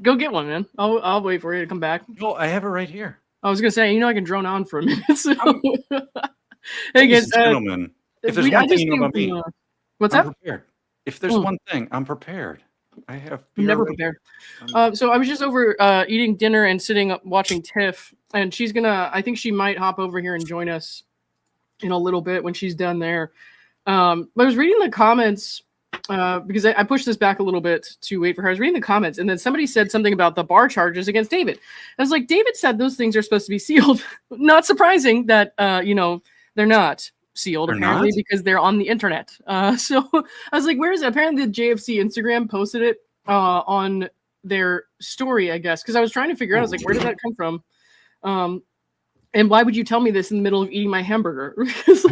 Go get one, man. I'll wait for you to come back. No, I have it right here. I was gonna say, I can drone on for a minute. So. Hey guys, gentlemen, if there's one thing you know about me, what's I'm up? Prepared. If there's one thing, I'm prepared. I'm never prepared. So I was just over eating dinner and sitting up watching Tiff, and she's gonna. I think she might hop over here and join us in a little bit when she's done there. I was reading the comments because I pushed this back a little bit to wait for her. I was reading the comments, and then somebody said something about the bar charges against David. I was like, David said those things are supposed to be sealed. Not surprising that they're not sealed apparently because they're on the internet. So I was like, where is it? Apparently the JFC Instagram posted it on their story, I guess, because I was trying to figure out. I was like, where did that come from? And why would you tell me this in the middle of eating my hamburger? Because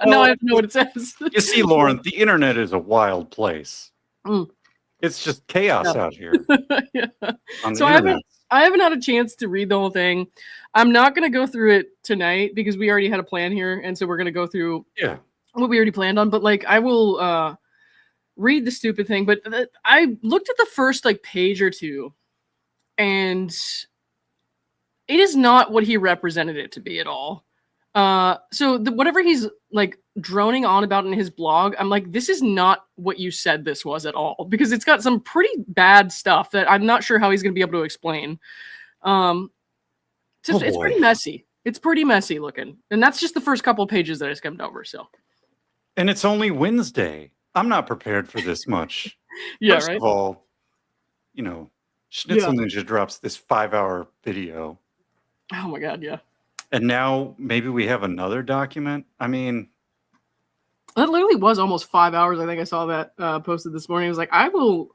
now I have to know what it says. You see, Lauren, the internet is a wild place. It's just chaos out here. Yeah. So I haven't had a chance to read the whole thing. I'm not going to go through it tonight because we already had a plan here, and so we're going to go through what we already planned on. But I will read the stupid thing. But I looked at the first page or two, and it is not what he represented it to be at all. So whatever he's droning on about in his blog, I'm like, this is not what you said this was at all, because it's got some pretty bad stuff that I'm not sure how he's going to be able to explain. It's pretty messy. It's pretty messy looking. And that's just the first couple of pages that I skimmed over. So, and it's only Wednesday. I'm not prepared for this much. First of all, Schnitzel Ninja drops this 5-hour video. Oh my God, yeah. And now maybe we have another document. I mean, that literally was almost 5 hours. I think I saw that posted this morning. I was like, I will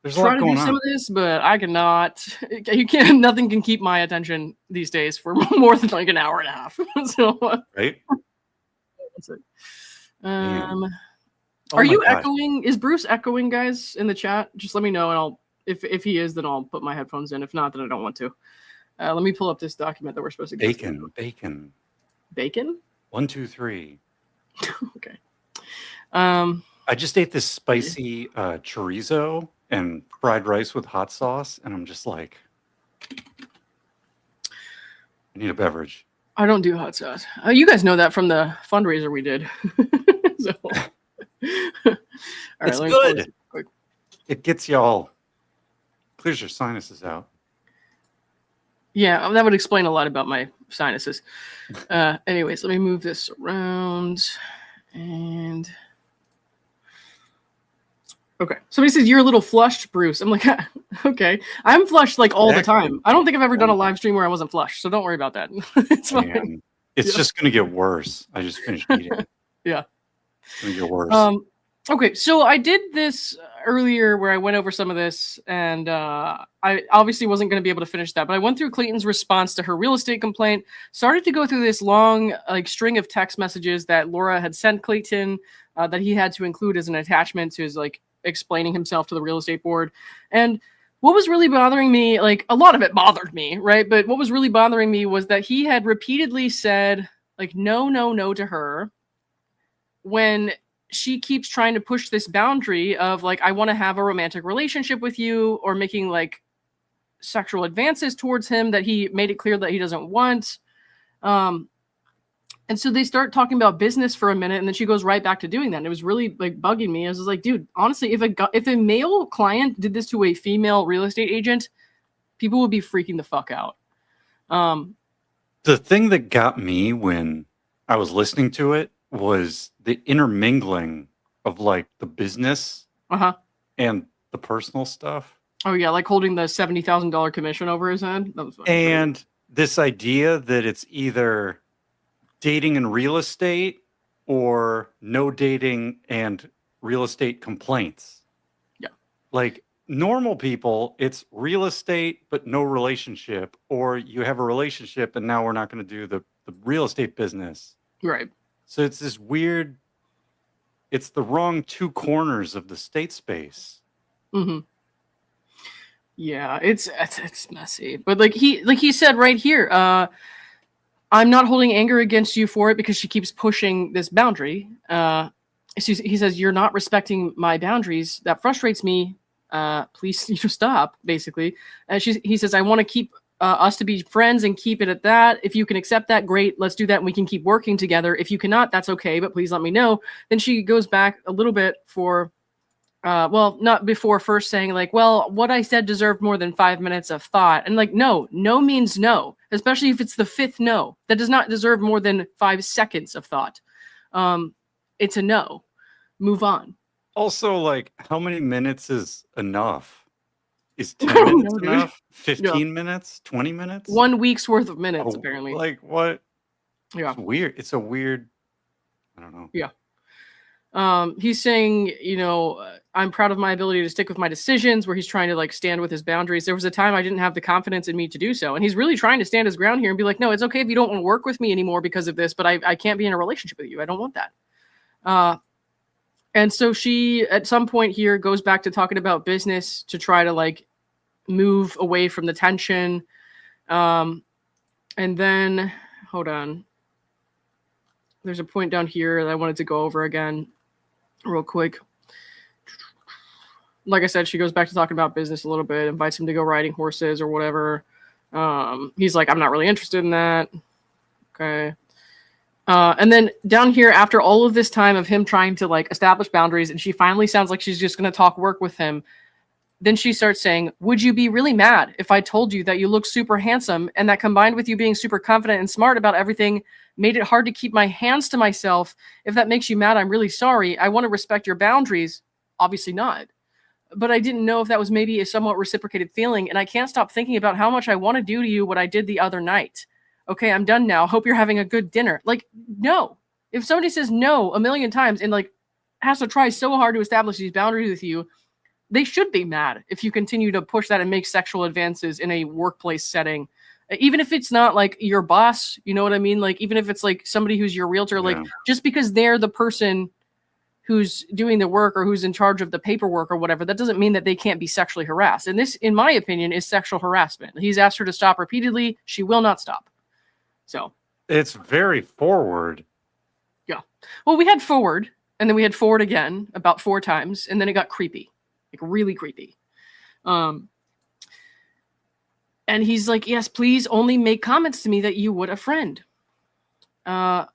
try to do some of this, but I cannot. You can't. Nothing can keep my attention these days for more than an hour and a half. So, right. That's it. Are you echoing? Is Bruce echoing, guys, in the chat? Just let me know, and I'll. If he is, then I'll put my headphones in. If not, then I don't want to. Let me pull up this document that we're supposed to get. Bacon. 1, 2, 3. Okay. I just ate this spicy chorizo and fried rice with hot sauce, and I'm just like, I need a beverage. I don't do hot sauce. You guys know that from the fundraiser we did. So, all it's good. It gets y'all, clears your sinuses out. Yeah, that would explain a lot about my sinuses. Anyways, let me move this around. And okay, somebody says you're a little flushed, Bruce. I'm like, okay, I'm flushed all the time. I don't think I've ever done a live stream where I wasn't flushed, so don't worry about that. It's fine. It's just gonna get worse. I just finished eating. Yeah, it's gonna get worse. Okay, so I did this earlier where I went over some of this, and I obviously wasn't going to be able to finish that, but I went through Clayton's response to her real estate complaint, started to go through this long string of text messages that Laura had sent Clayton that he had to include as an attachment to his explaining himself to the real estate board. And what was really bothering me, a lot of it bothered me, right? But what was really bothering me was that he had repeatedly said no to her when she keeps trying to push this boundary of I want to have a romantic relationship with you, or making sexual advances towards him that he made it clear that he doesn't want. And so they start talking about business for a minute, and then she goes right back to doing that. And it was really bugging me. I was like, dude, honestly, if a male client did this to a female real estate agent, people would be freaking the fuck out. The thing that got me when I was listening to it was the intermingling of the business and the personal stuff. Oh yeah, holding the $70,000 commission over his head. That was funny. And this idea that it's either dating and real estate or no dating and real estate complaints. Yeah. Normal people, it's real estate but no relationship, or you have a relationship and now we're not going to do the real estate business. Right. So it's this weird, it's the wrong two corners of the state space. Mm-hmm. Yeah, it's messy. But he said right here, I'm not holding anger against you for it because she keeps pushing this boundary. He says, you're not respecting my boundaries. That frustrates me Please stop, basically. He says, I want to keep us to be friends and keep it at that. If you can accept that, great. Let's do that and we can keep working together. If you cannot, that's okay, but please let me know. Then she goes back a little bit for, not before first saying like, well, what I said deserved more than 5 minutes of thought. And like, no means no, especially if it's the fifth no. That does not deserve more than 5 seconds of thought. It's a no. Move on. Also, like, how many minutes is enough? Is 10 minutes enough? 15 minutes? 20 minutes? 1 week's worth of minutes, apparently. Like, what? Yeah. It's weird. It's a weird, I don't know. Yeah. He's saying, I'm proud of my ability to stick with my decisions, where he's trying to like stand with his boundaries. There was a time I didn't have the confidence in me to do so. And he's really trying to stand his ground here and be like, no, it's okay if you don't want to work with me anymore because of this, but I can't be in a relationship with you. I don't want that. And so she, at some point here, goes back to talking about business to try to like move away from the tension. And then, hold on. There's a point down here that I wanted to go over again real quick. Like I said, she goes back to talking about business a little bit, invites him to go riding horses or whatever. He's like, I'm not really interested in that. Okay. And then down here, after all of this time of him trying to like establish boundaries, and she finally sounds like she's just going to talk work with him. Then she starts saying, would you be really mad if I told you that you look super handsome and that combined with you being super confident and smart about everything made it hard to keep my hands to myself? If that makes you mad, I'm really sorry. I want to respect your boundaries. Obviously not. But I didn't know if that was maybe a somewhat reciprocated feeling. And I can't stop thinking about how much I want to do to you what I did the other night. Okay, I'm done now. Hope you're having a good dinner. Like, no. If somebody says no a million times and like has to try so hard to establish these boundaries with you, they should be mad if you continue to push that and make sexual advances in a workplace setting. Even if it's not like your boss, you know what I mean? Like, even if it's like somebody who's your realtor, like just because they're the person who's doing the work or who's in charge of the paperwork or whatever, that doesn't mean that they can't be sexually harassed. And this, in my opinion, is sexual harassment. He's asked her to stop repeatedly. She will not stop. So it's very forward. Yeah. Well, we had forward and then we had forward again about 4 times. And then it got creepy, like really creepy. And he's like, yes, please only make comments to me that you would a friend. And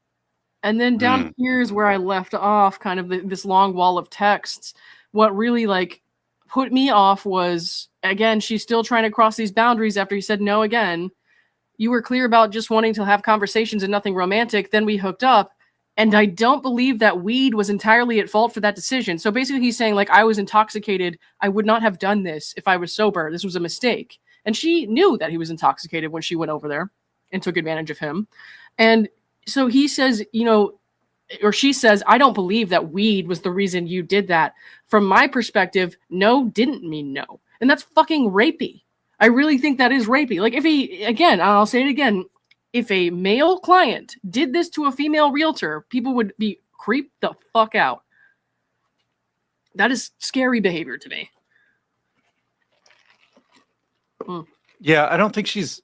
then down here is where I left off, kind of this long wall of texts. What really like put me off was, again, she's still trying to cross these boundaries after he said no again. You were clear about just wanting to have conversations and nothing romantic. Then we hooked up. And I don't believe that weed was entirely at fault for that decision. So basically he's saying like, I was intoxicated. I would not have done this if I was sober. This was a mistake. And she knew that he was intoxicated when she went over there and took advantage of him. And so he says, or she says, I don't believe that weed was the reason you did that. From my perspective, no didn't mean no. And that's fucking rapey. I really think that is rapey. Like if he, again, I'll say it again, if a male client did this to a female realtor, people would be creeped the fuck out. That is scary behavior to me. Yeah, I don't think she's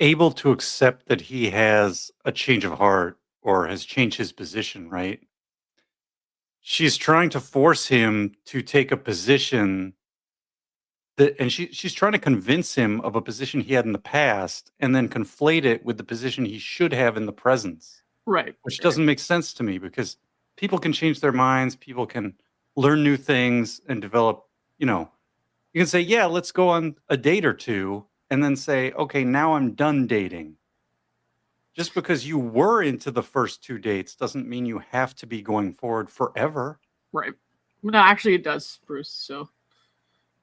able to accept that he has a change of heart or has changed his position, right? She's trying to force him to take a position that, and she's trying to convince him of a position he had in the past and then conflate it with the position he should have in the present. Right. Which doesn't make sense to me because people can change their minds, people can learn new things and develop, you can say, yeah, let's go on a date or two, and then say, okay, now I'm done dating. Just because you were into the first 2 dates doesn't mean you have to be going forward forever. Right. No, actually it does, Bruce. So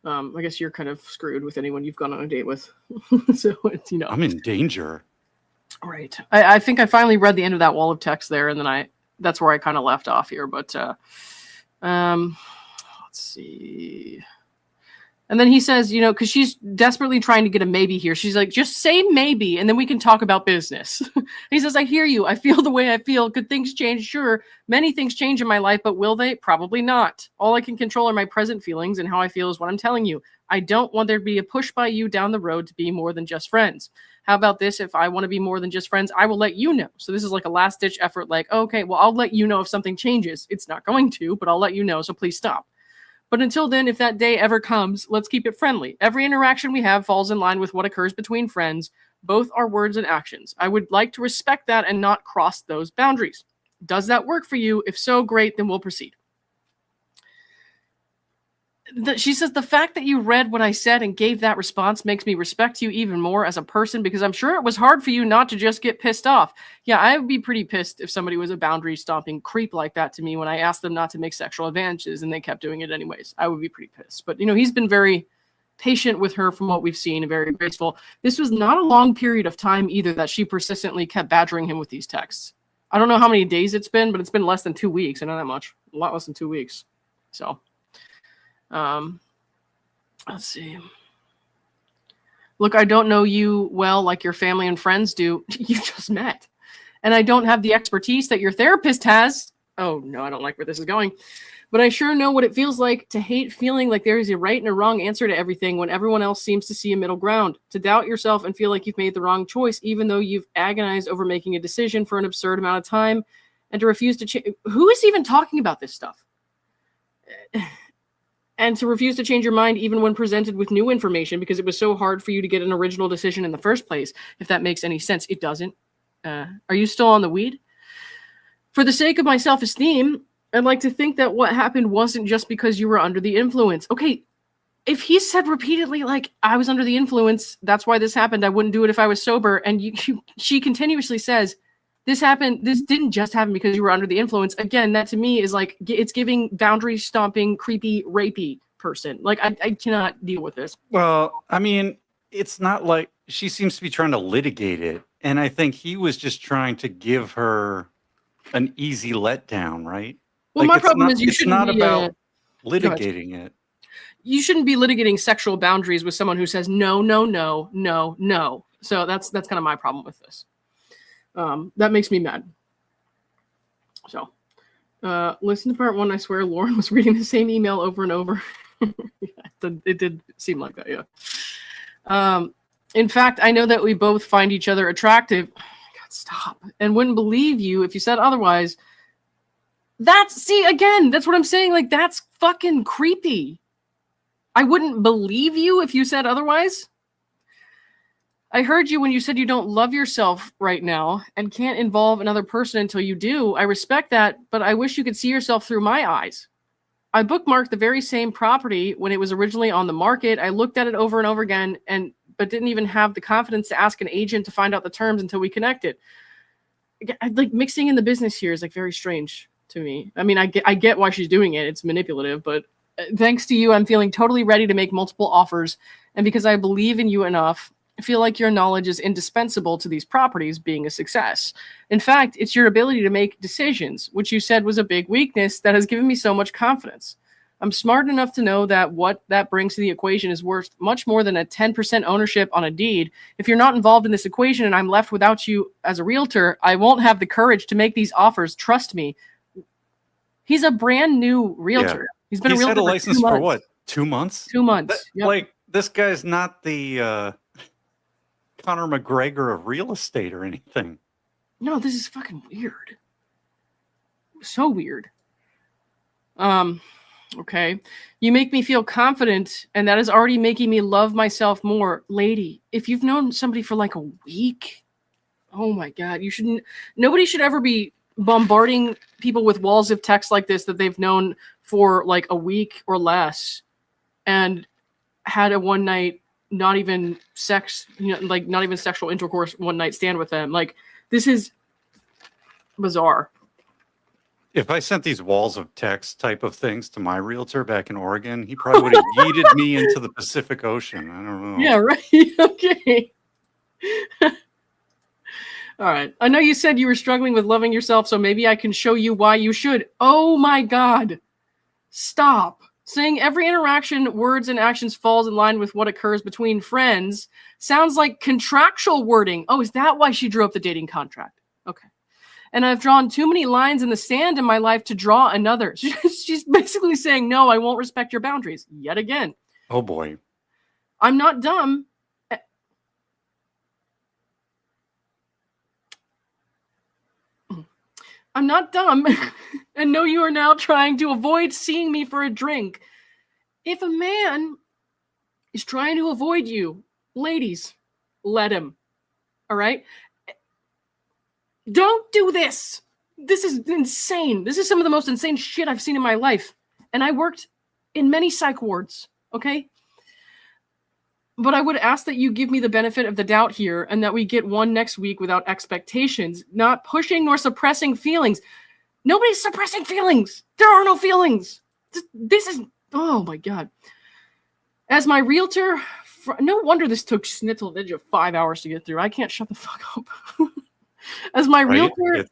I guess you're kind of screwed with anyone you've gone on a date with. So it's, I'm in danger. Right. I think I finally read the end of that wall of text there, and then that's where I kind of left off here. But let's see. And then he says, because she's desperately trying to get a maybe here. She's like, just say maybe, and then we can talk about business. He says, I hear you. I feel the way I feel. Could things change? Sure. Many things change in my life, but will they? Probably not. All I can control are my present feelings, and how I feel is what I'm telling you. I don't want there to be a push by you down the road to be more than just friends. How about this? If I want to be more than just friends, I will let you know. So this is like a last-ditch effort, like, okay, well, I'll let you know if something changes. It's not going to, but I'll let you know, so please stop. But until then, if that day ever comes, let's keep it friendly. Every interaction we have falls in line with what occurs between friends, both our words and actions. I would like to respect that and not cross those boundaries. Does that work for you? If so, great, then we'll proceed. She says, the fact that you read what I said and gave that response makes me respect you even more as a person, because I'm sure it was hard for you not to just get pissed off. Yeah, I would be pretty pissed if somebody was a boundary stomping creep like that to me when I asked them not to make sexual advances and they kept doing it anyways. I would be pretty pissed. But, he's been very patient with her from what we've seen and very graceful. This was not a long period of time either that she persistently kept badgering him with these texts. I don't know how many days it's been, but it's been less than 2 weeks. I know that much. A lot less than 2 weeks. So... let's see. Look, I don't know you well like your family and friends do. You just met. And I don't have the expertise that your therapist has. Oh, no, I don't like where this is going. But I sure know what it feels like to hate feeling like there is a right and a wrong answer to everything when everyone else seems to see a middle ground. To doubt yourself and feel like you've made the wrong choice, even though you've agonized over making a decision for an absurd amount of time, and to refuse to change. Who is even talking about this stuff? And to refuse to change your mind even when presented with new information because it was so hard for you to get an original decision in the first place, if that makes any sense. It doesn't. Are you still on the weed? For the sake of my self-esteem, I'd like to think that what happened wasn't just because you were under the influence. Okay, if he said repeatedly, like, I was under the influence, that's why this happened, I wouldn't do it if I was sober, and she continuously says, this didn't just happen because you were under the influence. Again, that to me is like, it's giving boundary stomping, creepy, rapey person. Like, I cannot deal with this. Well, I mean, it's not like she seems to be trying to litigate it. And I think he was just trying to give her an easy letdown, right? Well, like, my problem is it's not about litigating it. You shouldn't be litigating sexual boundaries with someone who says no, no, no, no, no. So that's kind of my problem with this. That makes me mad. So, listen to part 1. I swear Lauren was reading the same email over and over. Yeah, it did seem like that, yeah. In fact, I know that we both find each other attractive. God, stop. And wouldn't believe you if you said otherwise. See, again, that's what I'm saying. Like, that's fucking creepy. I wouldn't believe you if you said otherwise. I heard you when you said you don't love yourself right now and can't involve another person until you do. I respect that, but I wish you could see yourself through my eyes. I bookmarked the very same property when it was originally on the market. I looked at it over and over again, but didn't even have the confidence to ask an agent to find out the terms until we connected. Like, mixing in the business here is like very strange to me. I mean, I get why she's doing it. It's manipulative, but thanks to you, I'm feeling totally ready to make multiple offers. And because I believe in you enough, I feel like your knowledge is indispensable to these properties being a success. In fact, it's your ability to make decisions, which you said was a big weakness, that has given me so much confidence. I'm smart enough to know that what that brings to the equation is worth much more than a 10% ownership on a deed. If you're not involved in this equation and I'm left without you as a realtor, I won't have the courage to make these offers. Trust me. He's a brand new realtor. Yeah. He's been a realtor had a license for what? 2 months? 2 months. Yep. Like, this guy's not the Conor McGregor of real estate or anything. No, this is fucking weird. So weird. Okay. You make me feel confident, and that is already making me love myself more. Lady, if you've known somebody for like a week, oh my God, nobody should ever be bombarding people with walls of text like this that they've known for like a week or less and had a one night, not even sex, like not even sexual intercourse, one night stand with them. Like, this is bizarre. If I sent these walls of text type of things to my realtor back in Oregon, he probably would have yeeted me into the Pacific Ocean. I don't know. Yeah, right. Okay. All right. I know you said you were struggling with loving yourself, so maybe I can show you why you should. Oh my God. Stop. Saying every interaction, words, and actions falls in line with what occurs between friends sounds like contractual wording. Oh, is that why she drew up the dating contract? Okay. And I've drawn too many lines in the sand in my life to draw another. She's basically saying, no, I won't respect your boundaries. Yet again. Oh, boy. I'm not dumb. I'm not dumb. And no, you are now trying to avoid seeing me for a drink. If a man is trying to avoid you, ladies, let him. All right? Don't do this. This is insane. This is some of the most insane shit I've seen in my life. And I worked in many psych wards, okay? But I would ask that you give me the benefit of the doubt here and that we get one next week without expectations, not pushing nor suppressing feelings. Nobody's suppressing feelings. There are no feelings. This is, oh my God. As my realtor, no wonder this took Snittle Ninja 5 hours to get through. I can't shut the fuck up. As my realtor,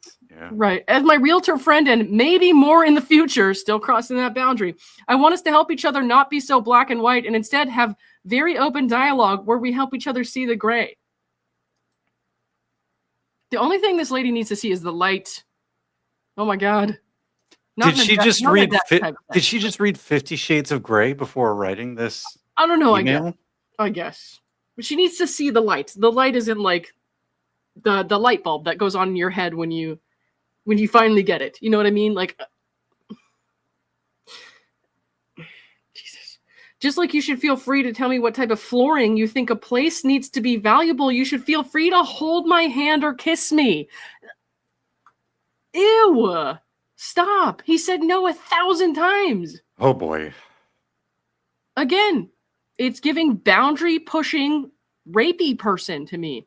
right, as my realtor friend and maybe more in the future, still crossing that boundary, I want us to help each other not be so black and white and instead have very open dialogue where we help each other see the gray. The only thing this lady needs to see is the light. Oh my God. Did she just read 50 Shades of Grey before writing this? I don't know, email? I guess. But she needs to see the light. The light is in like the light bulb that goes on in your head when you finally get it. You know what I mean? Like, Jesus. Just like you should feel free to tell me what type of flooring you think a place needs to be valuable, you should feel free to hold my hand or kiss me. Ew. Stop. He said no 1,000 times. Oh boy. Again, it's giving boundary pushing rapey person to me.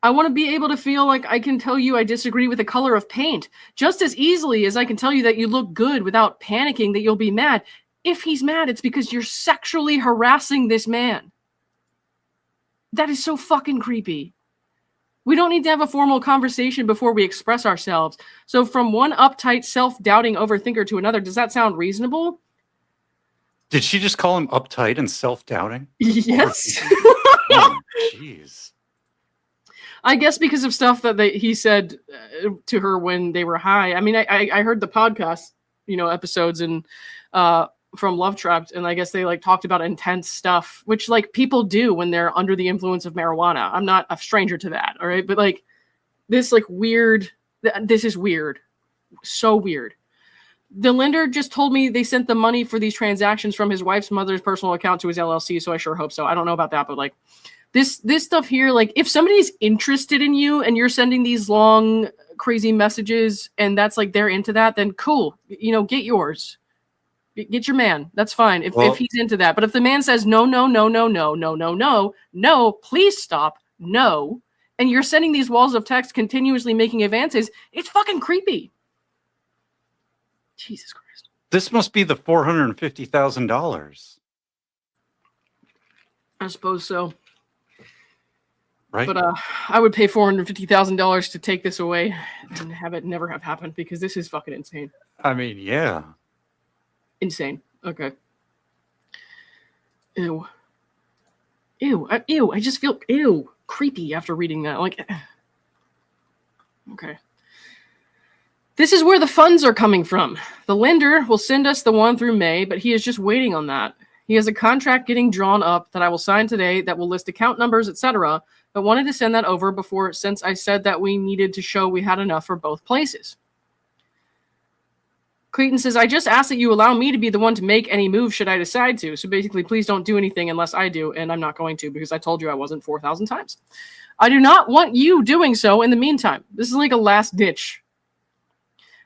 I want to be able to feel like I can tell you I disagree with the color of paint just as easily as I can tell you that you look good without panicking that you'll be mad. If he's mad, it's because you're sexually harassing this man. That is so fucking creepy. We don't need to have a formal conversation before we express ourselves. So from one uptight, self-doubting overthinker to another, does that sound reasonable? Did she just call him uptight and self-doubting? Yes. Oh, jeez. I guess because of stuff that he said to her when they were high. I mean, I heard the podcast, episodes and from Love Trapped, and I guess they like talked about intense stuff, which like people do when they're under the influence of marijuana. I'm not a stranger to that, all right? But like this like weird, this is weird. So weird. The lender just told me they sent the money for these transactions from his wife's mother's personal account to his LLC, so I sure hope so. I don't know about that, but like this stuff here, like if somebody's interested in you and you're sending these long, crazy messages and that's like they're into that, then cool. Get yours. Get your man. That's fine if he's into that. But if the man says no, please stop, no, and you're sending these walls of text continuously making advances, it's fucking creepy. Jesus Christ. This must be the $450,000. I suppose so. Right. But I would pay $450,000 to take this away and have it never have happened because this is fucking insane. I mean, yeah. Insane. Okay. Ew. I just feel creepy after reading that. Like, okay. This is where the funds are coming from. The lender will send us the one through May, but he is just waiting on that. He has a contract getting drawn up that I will sign today that will list account numbers, etc., but wanted to send that over before since I said that we needed to show we had enough for both places. Clayton says, I just asked that you allow me to be the one to make any move should I decide to. So basically, please don't do anything unless I do, and I'm not going to because I told you I wasn't 4,000 times. I do not want you doing so in the meantime. This is like a last ditch.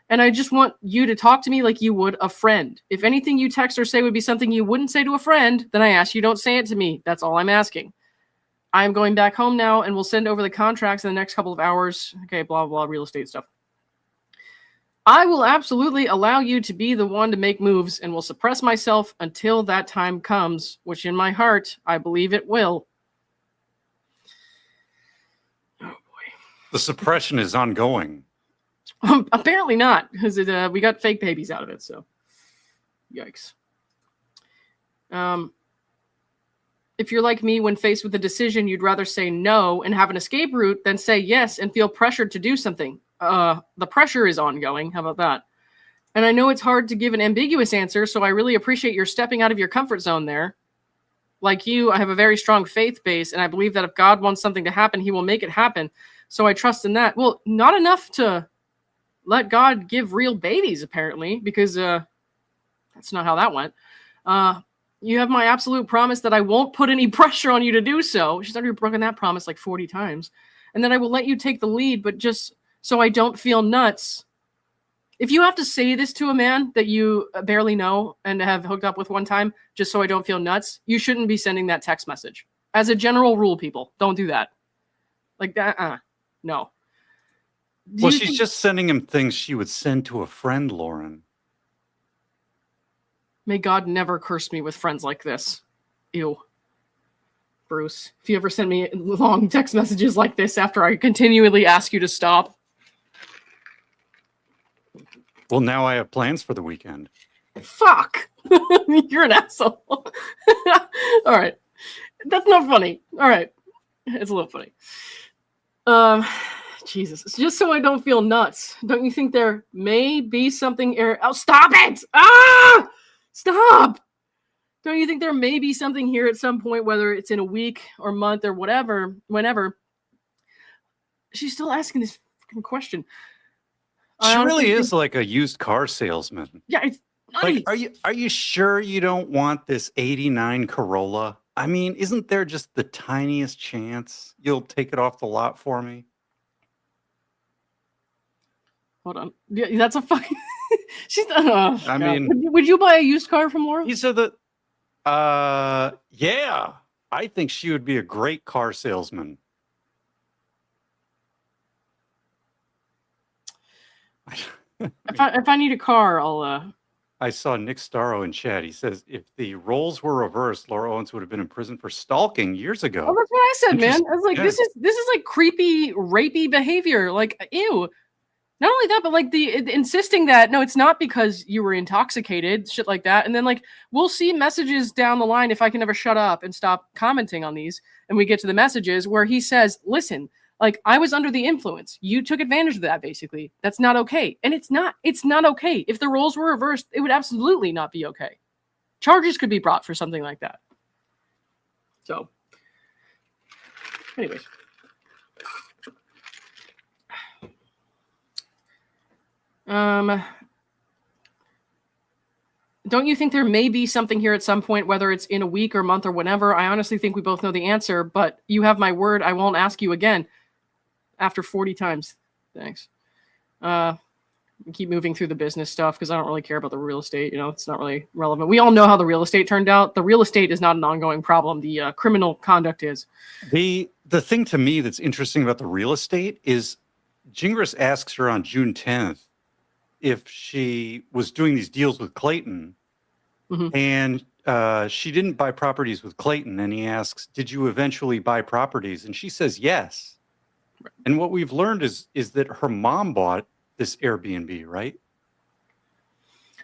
And I just want you to talk to me like you would a friend. If anything you text or say would be something you wouldn't say to a friend, then I ask you don't say it to me. That's all I'm asking. I'm going back home now and we'll send over the contracts in the next couple of hours. Okay, blah, blah, real estate stuff. I will absolutely allow you to be the one to make moves and will suppress myself until that time comes, which in my heart, I believe it will. Oh, boy. The suppression is ongoing. Apparently not, because we got fake babies out of it, so yikes. If you're like me, when faced with a decision, you'd rather say no and have an escape route than say yes and feel pressured to do something. The pressure is ongoing. How about that? And I know it's hard to give an ambiguous answer, so I really appreciate your stepping out of your comfort zone there. Like you, I have a very strong faith base, and I believe that if God wants something to happen, he will make it happen. So I trust in that. Well, not enough to let God give real babies, apparently, because that's not how that went. You have my absolute promise that I won't put any pressure on you to do so. She's already broken that promise like 40 times. And then I will let you take the lead, but just so I don't feel nuts. If you have to say this to a man that you barely know and have hooked up with one time, just so I don't feel nuts, you shouldn't be sending that text message. As a general rule, people, don't do that. Like that, no. Well, she's just sending him things she would send to a friend, Lauren. May God never curse me with friends like this. Ew. Bruce, if you ever send me long text messages like this after I continually ask you to stop. Well, now I have plans for the weekend. Fuck! You're an asshole. All right. That's not funny. All right. It's a little funny. Jesus. It's just so I don't feel nuts. Don't you think there may be something... Oh, stop it! Ah! Stop! Don't you think there may be something here at some point, whether it's in a week or month or whatever, whenever? She's still asking this fucking question. She really is like a used car salesman. Yeah, it's nutty. Like, are you sure you don't want this 89 Corolla? I mean, isn't there just the tiniest chance you'll take it off the lot for me? Hold on. Yeah, that's a fucking... She's... I mean... Would you buy a used car from Laura? He said that... yeah. I think she would be a great car salesman. If I need a car, I'll... I saw Nick Starro in chat. He says, if the roles were reversed, Laura Owens would have been in prison for stalking years ago. Oh, that's what I said, man. I was like, this is like creepy, rapey behavior. Like, ew. Not only that, but like the insisting that, no, it's not because you were intoxicated, shit like that. And then like, we'll see messages down the line if I can ever shut up and stop commenting on these. And we get to the messages where he says, listen, like I was under the influence. You took advantage of that, basically. That's not okay. And it's not okay. If the roles were reversed, it would absolutely not be okay. Charges could be brought for something like that. So, anyways. Don't you think there may be something here at some point, whether it's in a week or month or whenever? I honestly think we both know the answer, but you have my word. I won't ask you again after 40 times. Thanks. Keep moving through the business stuff because I don't really care about the real estate. You know, it's not really relevant. We all know how the real estate turned out. The real estate is not an ongoing problem. The criminal conduct is. The thing to me that's interesting about the real estate is Gingras asks her on June 10th if she was doing these deals with Clayton, and she didn't buy properties with Clayton. And he asks, did you eventually buy properties? And she says, yes. Right. And what we've learned is that her mom bought this Airbnb, right?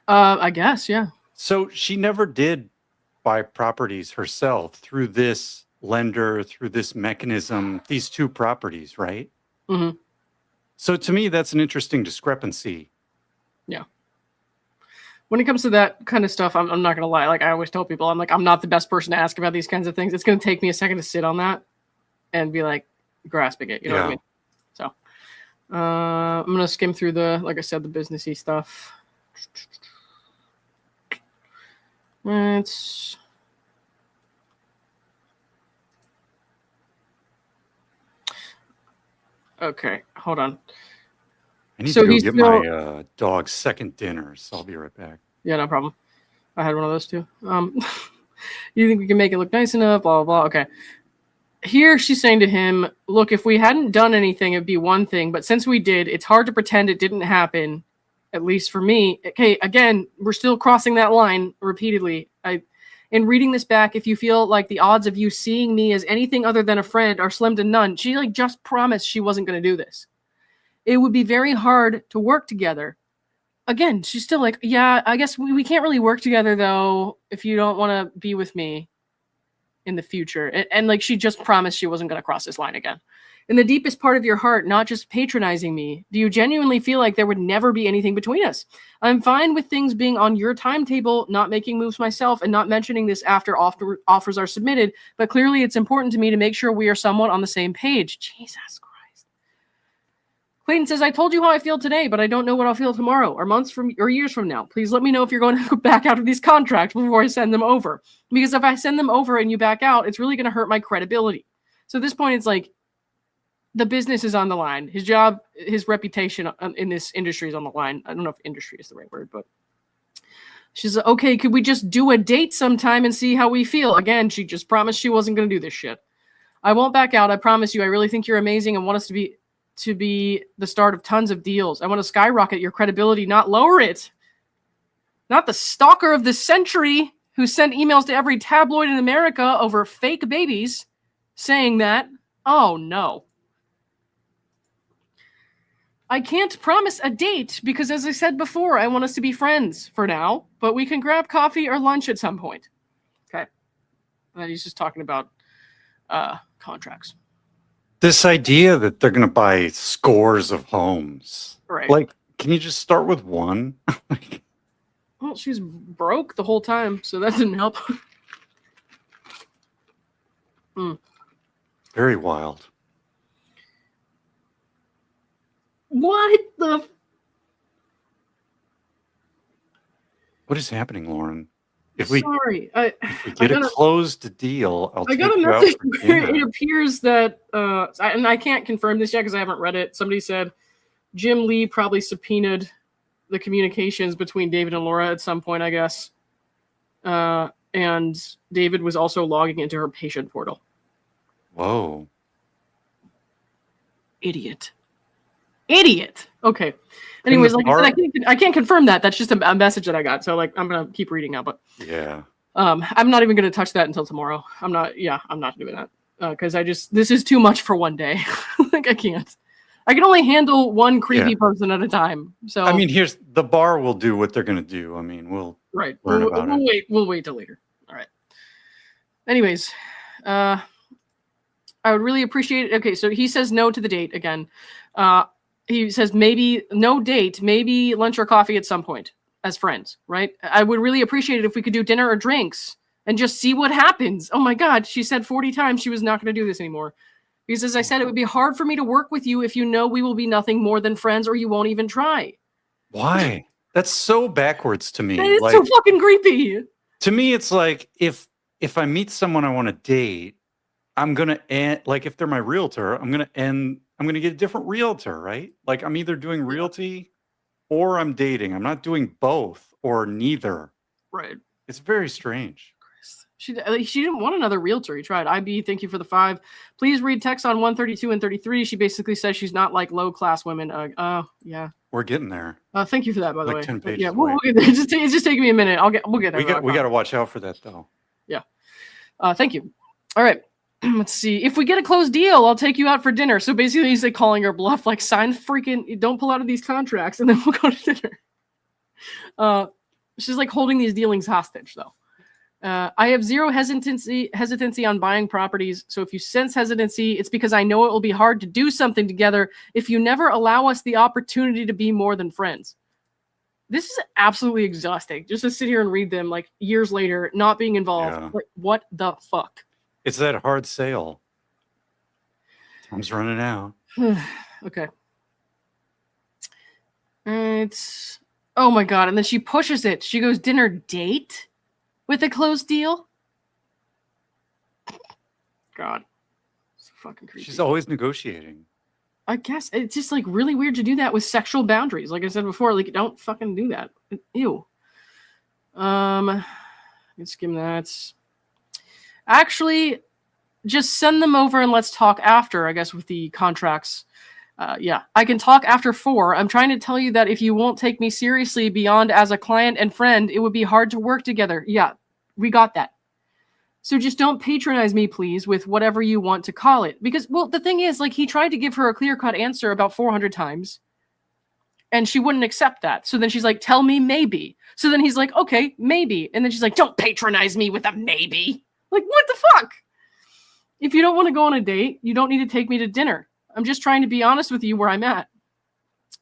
I guess, yeah. So she never did buy properties herself through this lender, through this mechanism, these two properties, right? Mm-hmm. So to me, that's an interesting discrepancy. Yeah. When it comes to that kind of stuff, I'm not going to lie. Like I always tell people, I'm not the best person to ask about these kinds of things. It's going to take me a second to sit on that and be like grasping it. You know what I mean? So I'm going to skim through like I said, the businessy stuff. It's... Okay, hold on. I need to go get my dog's second dinner, so I'll be right back. Yeah, no problem. I had one of those too. You think we can make it look nice enough? Blah, blah, blah. Okay. Here she's saying to him, look, if we hadn't done anything, it'd be one thing. But since we did, it's hard to pretend it didn't happen, at least for me. Okay, again, we're still crossing that line repeatedly. In reading this back, if you feel like the odds of you seeing me as anything other than a friend are slim to none, she like just promised she wasn't going to do this. It would be very hard to work together. Again, she's still like, yeah, I guess we can't really work together, though, if you don't want to be with me in the future. And like, she just promised she wasn't going to cross this line again. In the deepest part of your heart, not just patronizing me, do you genuinely feel like there would never be anything between us? I'm fine with things being on your timetable, not making moves myself, and not mentioning this after offers are submitted, but clearly it's important to me to make sure we are somewhat on the same page. Jesus Christ. Clayton says, I told you how I feel today, but I don't know what I'll feel tomorrow or months from or years from now. Please let me know if you're going to go back out of these contracts before I send them over. Because if I send them over and you back out, it's really going to hurt my credibility. So at this point, it's like the business is on the line. His job, his reputation in this industry is on the line. I don't know if industry is the right word, but she's like, okay, could we just do a date sometime and see how we feel? Again, she just promised she wasn't going to do this shit. I won't back out. I promise you. I really think you're amazing and want us to be the start of tons of deals. I want to skyrocket your credibility, not lower it. Not the stalker of the century who sent emails to every tabloid in America over fake babies saying that. Oh, no. I can't promise a date because, as I said before, I want us to be friends for now, but we can grab coffee or lunch at some point. Okay. And he's just talking about contracts. This idea that they're going to buy scores of homes. Right. Like, can you just start with one? Well, she's broke the whole time, so that didn't help. Very wild. What the? What is happening, Lauren? If we get a closed deal, I'll take you out for dinner. It appears that, and I can't confirm this yet because I haven't read it. Somebody said Jim Lee probably subpoenaed the communications between David and Laura at some point, I guess. And David was also logging into her patient portal. Whoa. Idiot. Okay. Anyways, like I said, I can't confirm that. That's just a message that I got. So like, I'm going to keep reading now, but yeah. I'm not even going to touch that until tomorrow. I'm not doing that. Cause this is too much for one day. Like I can't. I can only handle one creepy person at a time. So I mean, here's the bar will do what they're going to do. I mean, we'll learn about it. We'll wait till later. All right. Anyways, I would really appreciate it. Okay. So he says no to the date again. He says maybe no date, maybe lunch or coffee at some point as friends, right? I would really appreciate it if we could do dinner or drinks and just see what happens. Oh my God, she said 40 times she was not going to do this anymore. Because as I said, it would be hard for me to work with you if you know we will be nothing more than friends or you won't even try. Why? That's so backwards to me. That is so fucking creepy. To me, it's like if I meet someone I want to date, I'm going to end, like if they're my realtor, I'm going to get a different realtor, right? Like I'm either doing realty or I'm dating. I'm not doing both or neither. Right. It's very strange. She didn't want another realtor. He tried. IB, thank you for the 5. Please read text on 132 and 33. She basically says she's not like low-class women. Yeah. We're getting there. Thank you for that, by the way. 10 pages yeah, we'll get there. It's just taking me a minute. We'll get there. We got to watch out for that, though. Yeah. Thank you. All right. Let's see. If we get a closed deal, I'll take you out for dinner. So basically, he's like calling her bluff, like sign don't pull out of these contracts, and then we'll go to dinner. She's like holding these dealings hostage, though. I have zero hesitancy on buying properties. So if you sense hesitancy, it's because I know it will be hard to do something together if you never allow us the opportunity to be more than friends. This is absolutely exhausting. Just to sit here and read them like years later, not being involved. Yeah. Like, what the fuck? It's that hard sale. Time's running out. Okay. Oh my God. And then she pushes it. She goes, dinner date with a closed deal? God. It's fucking creepy. She's always negotiating. I guess it's just like really weird to do that with sexual boundaries. Like I said before, like don't fucking do that. Ew. Let's skim that. Actually, just send them over and let's talk after, I guess, with the contracts. Yeah, I can talk after 4. I'm trying to tell you that if you won't take me seriously beyond as a client and friend, it would be hard to work together. Yeah, we got that. So just don't patronize me, please, with whatever you want to call it. Because, well, the thing is, like, he tried to give her a clear-cut answer about 400 times, and she wouldn't accept that. So then she's like, tell me maybe. So then he's like, okay, maybe. And then she's like, don't patronize me with a maybe. Like, what the fuck? If you don't want to go on a date, you don't need to take me to dinner. I'm just trying to be honest with you where I'm at.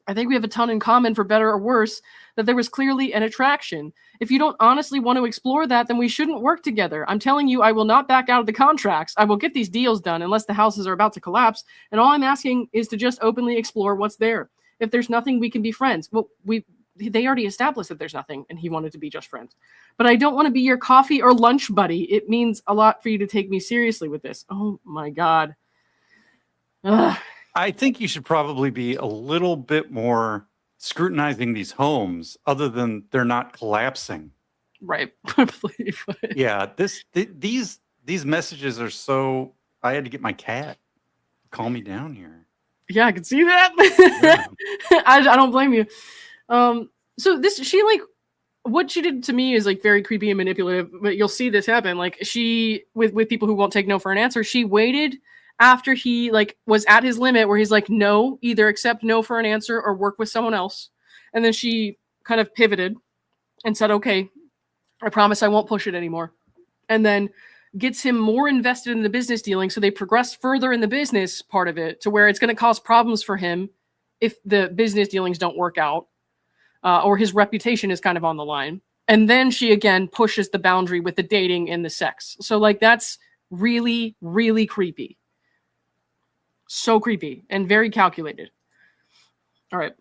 I think we have a ton in common, for better or worse, that there was clearly an attraction. If you don't honestly want to explore that, then we shouldn't work together. I'm telling you, I will not back out of the contracts. I will get these deals done unless the houses are about to collapse. And all I'm asking is to just openly explore what's there. If there's nothing, we can be friends. Well, they already established that there's nothing, and he wanted to be just friends. But I don't want to be your coffee or lunch buddy. It means a lot for you to take me seriously with this. Oh my God. Ugh. I think you should probably be a little bit more scrutinizing these homes, other than they're not collapsing. Right. Yeah, these messages are so. I had to get my cat. Calm me down here. Yeah, I can see that. Yeah. I don't blame you. So she like, what she did to me is like very creepy and manipulative. But you'll see this happen. Like she with people who won't take no for an answer. She waited after he like was at his limit where he's like, no, either accept no for an answer or work with someone else. And then she kind of pivoted and said, okay, I promise I won't push it anymore. And then gets him more invested in the business dealing. So they progress further in the business part of it to where it's going to cause problems for him if the business dealings don't work out, or his reputation is kind of on the line. And then she again pushes the boundary with the dating and the sex. So like, that's really, really creepy. So creepy and very calculated. All right.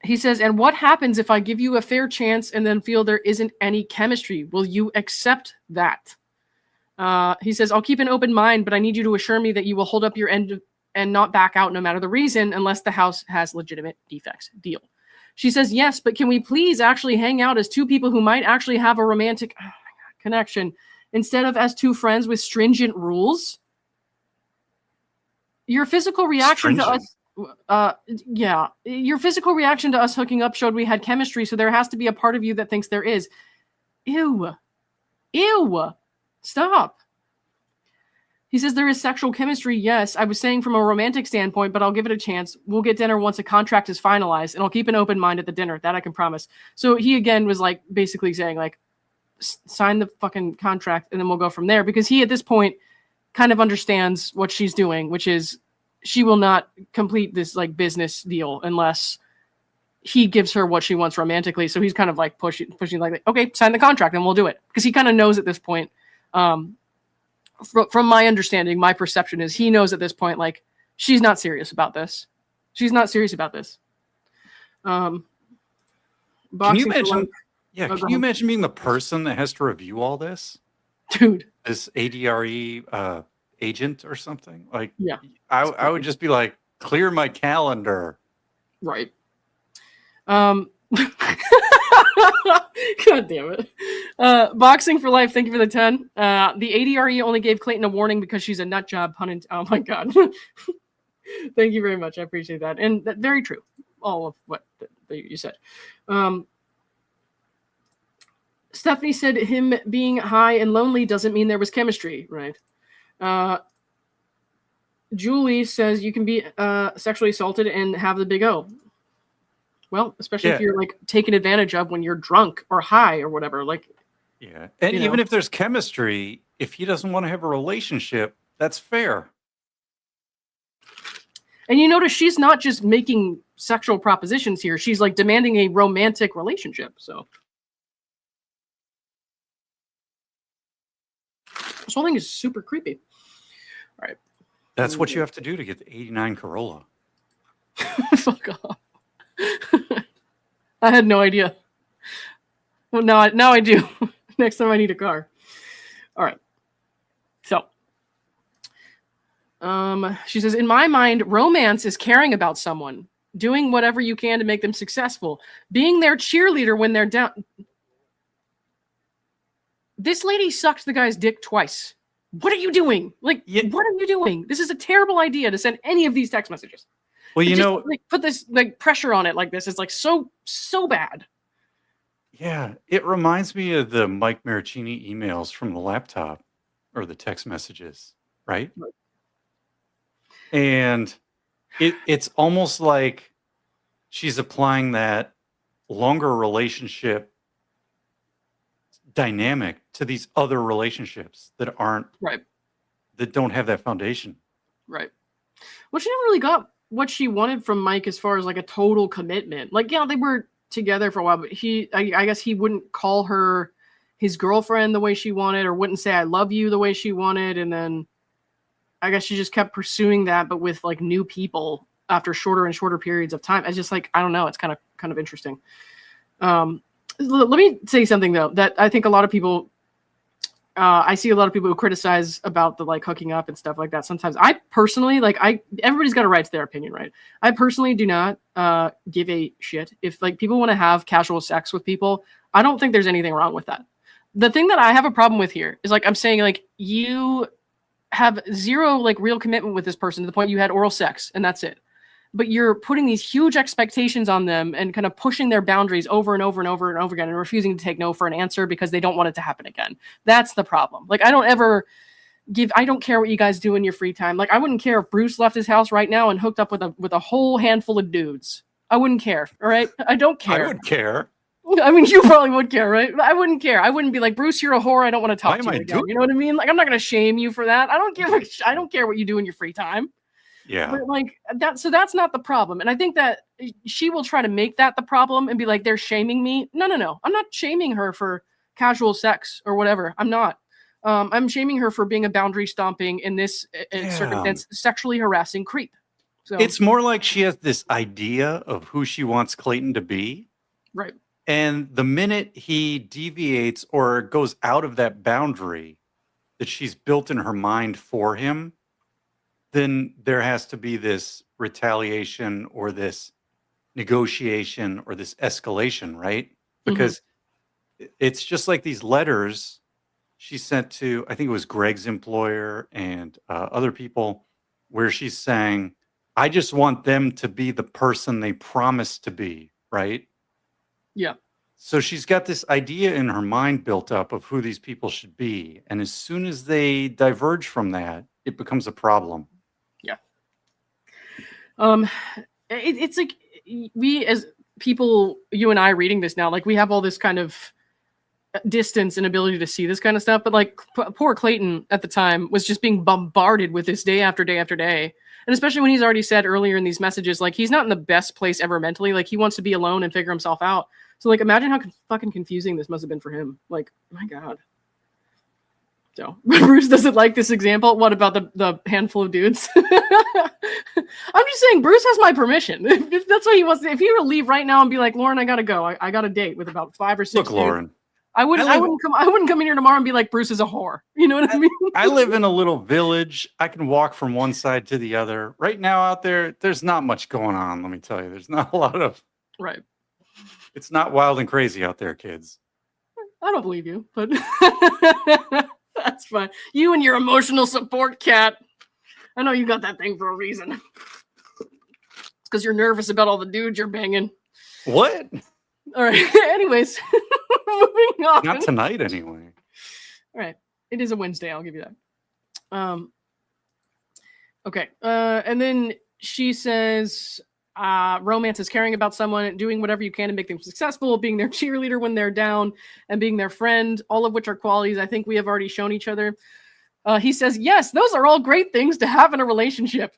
He says, and what happens if I give you a fair chance and then feel there isn't any chemistry? Will you accept that? He says, I'll keep an open mind, but I need you to assure me that you will hold up your end and not back out no matter the reason, unless the house has legitimate defects. Deal. She says, yes, but can we please actually hang out as two people who might actually have a romantic connection instead of as two friends with stringent rules? Your physical reaction to us, your physical reaction to us hooking up showed we had chemistry, so there has to be a part of you that thinks there is. Ew. Stop. He says there is sexual chemistry. Yes, I was saying from a romantic standpoint, but I'll give it a chance. We'll get dinner once a contract is finalized, and I'll keep an open mind at the dinner. That I can promise. So he again was like basically saying like, sign the fucking contract, and then we'll go from there, because he at this point kind of understands what she's doing, which is she will not complete this like business deal unless he gives her what she wants romantically. So he's kind of like pushing like, okay, sign the contract and we'll do it. Because he kind of knows at this point, from my understanding, my perception is he knows at this point, like, she's not serious about this. She's not serious about this. Can you imagine? Yeah, can you imagine being the person that has to review all this? Dude. This ADRE agent or something? Like, yeah, I would just be like, clear my calendar. Right. God damn it. Boxing for Life, thank you for the 10. The ADRE only gave Clayton a warning because she's a nut job. Oh my God. Thank you very much. I appreciate that. And that's very true. All of what you said. Stephanie said him being high and lonely doesn't mean there was chemistry, right? Julie says you can be sexually assaulted and have the big O. Well, especially if you're like taken advantage of when you're drunk or high or whatever. Like, yeah. And even if there's chemistry, if he doesn't want to have a relationship, that's fair. And you notice she's not just making sexual propositions here. She's like demanding a romantic relationship. So this whole thing is super creepy. All right. That's what you have to do to get the 89 Corolla. Fuck off. I had no idea. Well, now I do. Next time I need a car. All right. So, she says, in my mind, romance is caring about someone, doing whatever you can to make them successful, being their cheerleader when they're down. This lady sucked the guy's dick twice. What are you doing? Like, what are you doing? This is a terrible idea to send any of these text messages. Well, you know, like, put this like pressure on it like this. It's like so bad. Yeah, it reminds me of the Mike Maricini emails from the laptop or the text messages, right? And it's almost like she's applying that longer relationship dynamic to these other relationships that aren't right, that don't have that foundation. Right. Well, she never really got what she wanted from Mike as far as like a total commitment. Like, yeah, they were together for a while, but I guess he wouldn't call her his girlfriend the way she wanted, or wouldn't say I love you the way she wanted. And then I guess she just kept pursuing that, but with like new people after shorter and shorter periods of time. It's just like, I don't know. It's kind of interesting. Let me say something though, that I think a lot of people, I see a lot of people who criticize about the like hooking up and stuff like that. Sometimes I personally everybody's got a right to their opinion, right? I personally do not give a shit if like people want to have casual sex with people. I don't think there's anything wrong with that. The thing that I have a problem with here is like, I'm saying like you have zero like real commitment with this person to the point you had oral sex and that's it. But you're putting these huge expectations on them and kind of pushing their boundaries over and over and over and over again and refusing to take no for an answer because they don't want it to happen again. That's the problem. Like, I don't care what you guys do in your free time. Like, I wouldn't care if Bruce left his house right now and hooked up with a whole handful of dudes. I wouldn't care. All right. I don't care. I would care. I mean, you probably would care, right? I wouldn't care. I wouldn't be like, Bruce, you're a whore. I don't want to talk to you again. You know what I mean? Like, I'm not going to shame you for that. I don't care what you do in your free time. Yeah. But like that, so that's not the problem. And I think that she will try to make that the problem and be like, they're shaming me. No. I'm not shaming her for casual sex or whatever. I'm not. I'm shaming her for being a boundary stomping in this circumstance, sexually harassing creep. So it's more like she has this idea of who she wants Clayton to be. Right. And the minute he deviates or goes out of that boundary that she's built in her mind for him, then there has to be this retaliation or this negotiation or this escalation, right? Because it's just like these letters she sent to, I think it was Greg's employer and other people, where she's saying, I just want them to be the person they promised to be, right? Yeah. So she's got this idea in her mind built up of who these people should be. And as soon as they diverge from that, it becomes a problem. Yeah. It's like we as people, you and I reading this now, like we have all this kind of distance and ability to see this kind of stuff. But like poor Clayton at the time was just being bombarded with this day after day after day. And especially when he's already said earlier in these messages, like he's not in the best place ever mentally. Like he wants to be alone and figure himself out. So like, imagine how fucking confusing this must have been for him. Like, my God. So Bruce doesn't like this example. What about the handful of dudes? I'm just saying, Bruce has my permission. If that's what he wants to, if he were to leave right now and be like, Lauren, I gotta go. I got a date with about 5 or 6 Look, dudes. Lauren. I wouldn't come in here tomorrow and be like, Bruce is a whore. You know what I mean? I live in a little village. I can walk from one side to the other. Right now out there's not much going on, let me tell you. There's not a lot of... Right. It's not wild and crazy out there, kids. I don't believe you, but that's fine. You and your emotional support cat. I know you got that thing for a reason. It's because you're nervous about all the dudes you're banging. What? All right. Anyways, moving on. Not tonight, anyway. All right. It is a Wednesday. I'll give you that. Okay. And then she says, romance is caring about someone, doing whatever you can to make them successful, being their cheerleader when they're down, and being their friend, all of which are qualities I think we have already shown each other. He says, yes, those are all great things to have in a relationship.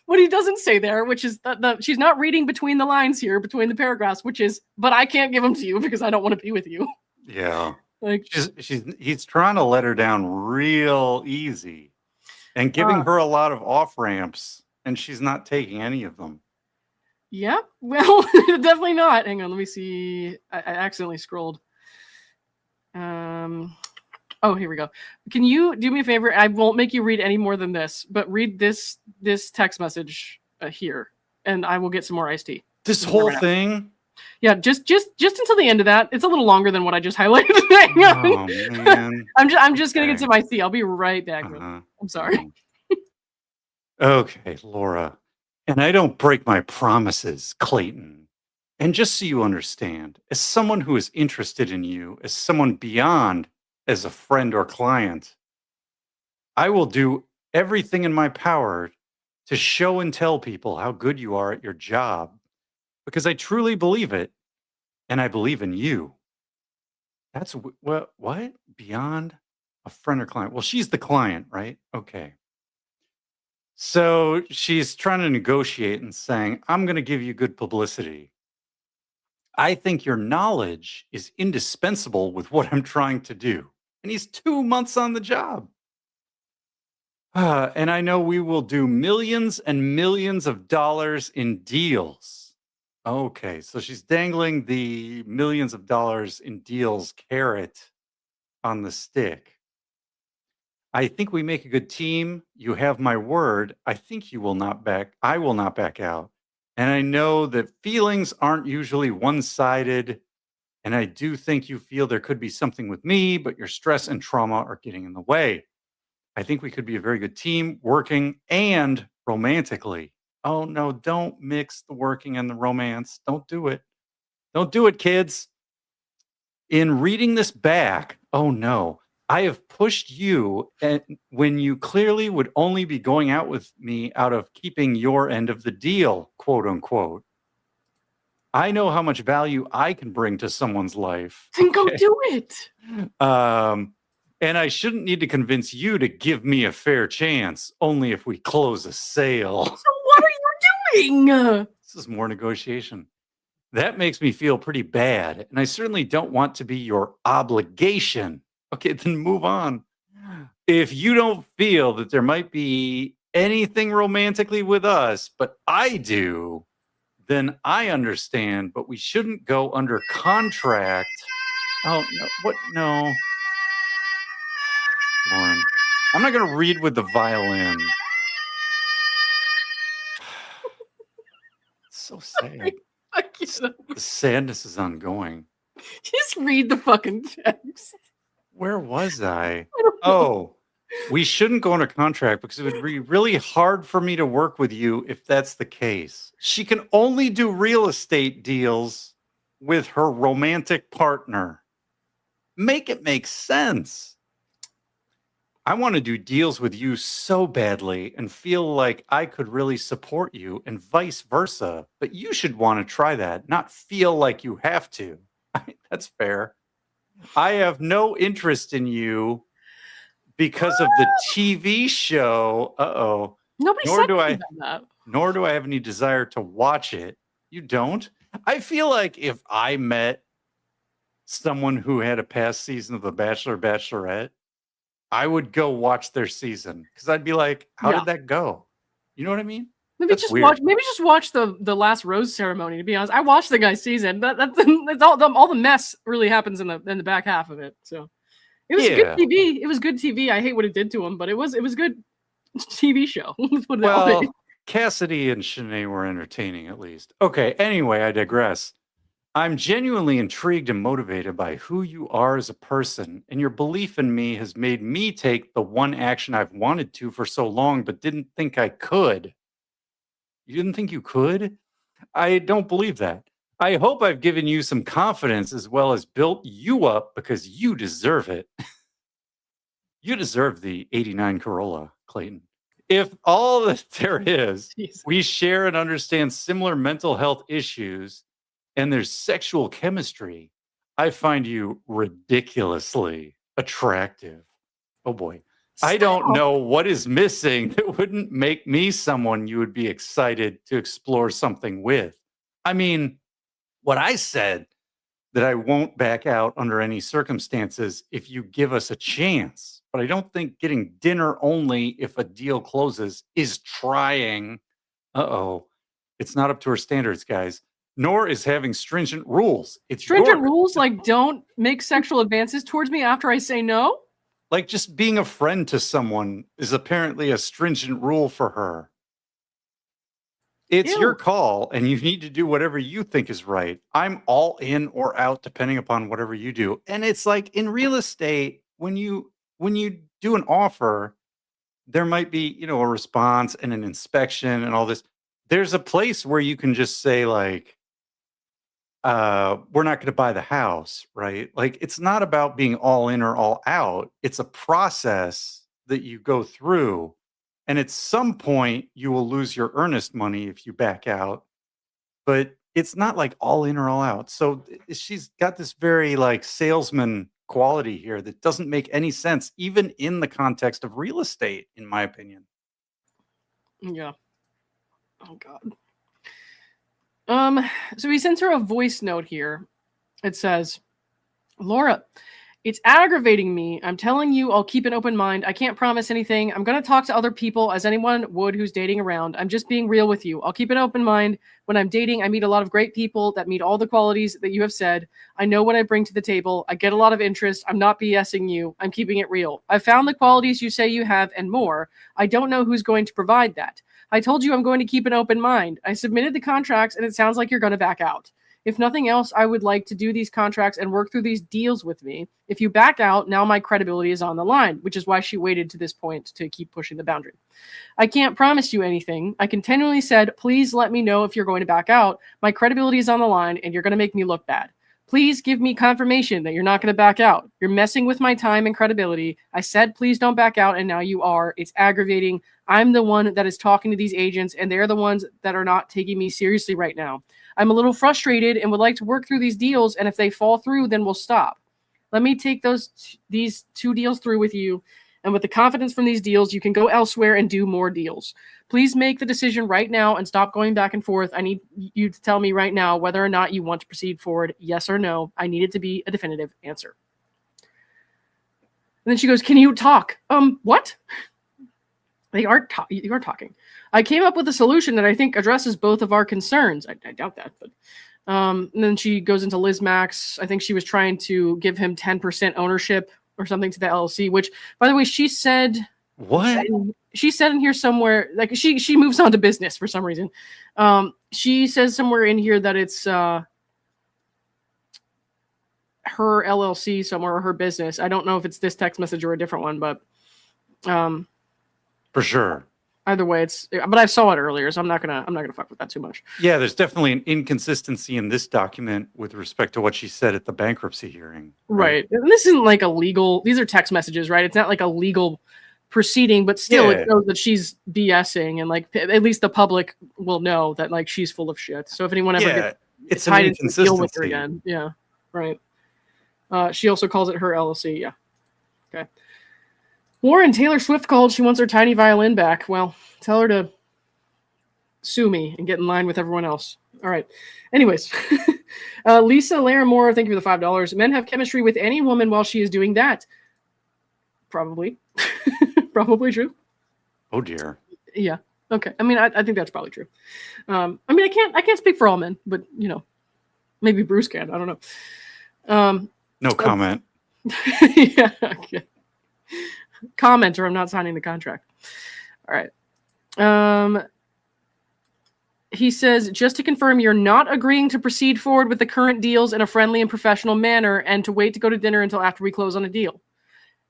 What he doesn't say there, which is that she's not reading between the lines here, between the paragraphs, which is, but I can't give them to you because I don't want to be with you. Yeah. Like he's trying to let her down real easy and giving her a lot of off ramps, and she's not taking any of them. Yeah, well, definitely not. Hang on, let me see. I accidentally scrolled. Oh, here we go. Can you do me a favor? I won't make you read any more than this, but read this text message here, and I will get some more iced tea. This whole thing? Yeah, just until the end of that. It's a little longer than what I just highlighted. Oh, man. I'm just gonna get to my tea. I'll be right back. I'm sorry. Okay, Laura. And I don't break my promises, Clayton. And just so you understand, as someone who is interested in you, as someone beyond as a friend or client, I will do everything in my power to show and tell people how good you are at your job, because I truly believe it, and I believe in you. That's what? Beyond a friend or client? Well, she's the client, right? Okay. So she's trying to negotiate and saying, I'm going to give you good publicity. I think your knowledge is indispensable with what I'm trying to do. And he's 2 months on the job. And I know we will do millions and millions of dollars in deals. Okay, so she's dangling the millions of dollars in deals carrot on the stick. I think we make a good team. You have my word. I think I will not back out. And I know that feelings aren't usually one-sided. And I do think you feel there could be something with me, but your stress and trauma are getting in the way. I think we could be a very good team, working and romantically. Oh no, don't mix the working and the romance. Don't do it. Don't do it, kids. In reading this back, oh no, I have pushed you and when you clearly would only be going out with me out of keeping your end of the deal, quote unquote. I know how much value I can bring to someone's life. Then go do it. And I shouldn't need to convince you to give me a fair chance, only if we close a sale. So what are you doing? This is more negotiation. That makes me feel pretty bad, and I certainly don't want to be your obligation. Okay, then move on. If you don't feel that there might be anything romantically with us, but I do, then I understand, but we shouldn't go under contract. Oh, no, what? No. Lauren, I'm not going to read with the violin. It's so sad. I can't. The sadness is ongoing. Just read the fucking text. Where was I? I don't know. Oh, we shouldn't go under contract because it would be really hard for me to work with you if that's the case. She can only do real estate deals with her romantic partner. Make it make sense. I want to do deals with you so badly and feel like I could really support you and vice versa. But you should want to try that, not feel like you have to. That's fair. I have no interest in you because of the TV show. Uh-oh. Nobody said anything about that. Nor do I have any desire to watch it. You don't? I feel like if I met someone who had a past season of The Bachelor, Bachelorette, I would go watch their season because I'd be like, how did that go? You know what I mean? Maybe just watch the last rose ceremony. To be honest, I watched the guy's season. That's all the mess really happens in the back half of it. So it was good TV. It was good TV. I hate what it did to him, but it was good TV show. Well, Cassidy and Shanae were entertaining at least. Okay. Anyway, I digress. I'm genuinely intrigued and motivated by who you are as a person, and your belief in me has made me take the one action I've wanted to for so long, but didn't think I could. You didn't think you could? I don't believe that. I hope I've given you some confidence as well as built you up because you deserve it. You deserve the 89 Corolla, Clayton. If all that there is, we share and understand similar mental health issues, and there's sexual chemistry, I find you ridiculously attractive. Oh boy. Stop. I don't know what is missing that wouldn't make me someone you would be excited to explore something with. I mean, what I said that I won't back out under any circumstances if you give us a chance. But I don't think getting dinner only if a deal closes is trying. Uh-oh. It's not up to our standards, guys. Nor is having stringent rules. It's stringent rules like don't make sexual advances towards me after I say no? Like just being a friend to someone is apparently a stringent rule for her. It's your call, and you need to do whatever you think is right. I'm all in or out depending upon whatever you do. And it's like in real estate, when you do an offer, there might be, a response and an inspection and all this. There's a place where you can just say like, we're not going to buy the house, right? Like it's not about being all in or all out. It's a process that you go through. And at some point you will lose your earnest money if you back out, but it's not like all in or all out. So she's got this very like salesman quality here that doesn't make any sense, even in the context of real estate, in my opinion. Yeah. Oh, God. So he sends her a voice note here. It says, Laura, it's aggravating me. I'm telling you, I'll keep an open mind. I can't promise anything. I'm going to talk to other people as anyone would who's dating around. I'm just being real with you. I'll keep an open mind. When I'm dating, I meet a lot of great people that meet all the qualities that you have said. I know what I bring to the table. I get a lot of interest. I'm not BSing you. I'm keeping it real. I've found the qualities you say you have and more. I don't know who's going to provide that. I told you I'm going to keep an open mind. I submitted the contracts and it sounds like you're going to back out. If nothing else, I would like to do these contracts and work through these deals with me. If you back out, now my credibility is on the line, which is why she waited to this point to keep pushing the boundary. I can't promise you anything. I continually said, please let me know if you're going to back out. My credibility is on the line and you're going to make me look bad. Please give me confirmation that you're not going to back out. You're messing with my time and credibility. I said, please don't back out, and now you are. It's aggravating. I'm the one that is talking to these agents, and they're the ones that are not taking me seriously right now. I'm a little frustrated and would like to work through these deals, and if they fall through, then we'll stop. Let me take these 2 deals through with you, and with the confidence from these deals, you can go elsewhere and do more deals. Please make the decision right now and stop going back and forth. I need you to tell me right now whether or not you want to proceed forward, yes or no. I need it to be a definitive answer. And then she goes, can you talk? What? You are talking. I came up with a solution that I think addresses both of our concerns. I doubt that, but and then she goes into Liz Max. I think she was trying to give him 10% ownership or something to the LLC, which, by the way, she said what? She said in here somewhere, like she moves on to business for some reason. She says somewhere in here that it's her LLC somewhere, or her business. I don't know if it's this text message or a different one, but for sure. Either way, but I saw it earlier, so I'm not gonna fuck with that too much. Yeah, there's definitely an inconsistency in this document with respect to what she said at the bankruptcy hearing. Right. And this isn't like a legal, these are text messages, right? It's not like a legal proceeding, but still it shows that she's BSing, and like at least the public will know that like she's full of shit. So if anyone ever gets tied into the deal with her again. Yeah. Right. She also calls it her LLC. Yeah. Okay. Warren, Taylor Swift called. She wants her tiny violin back. Well, tell her to sue me and get in line with everyone else. All right. Anyways, Lisa Larimore, thank you for the $5. Men have chemistry with any woman while she is doing that. Probably. Probably true. Oh, dear. Yeah. Okay. I mean, I think that's probably true. I mean, I can't speak for all men, but, you know, maybe Bruce can. I don't know. No comment. Yeah. Okay. Comment, or I'm not signing the contract. All right. He says, just to confirm, you're not agreeing to proceed forward with the current deals in a friendly and professional manner and to wait to go to dinner until after we close on a deal.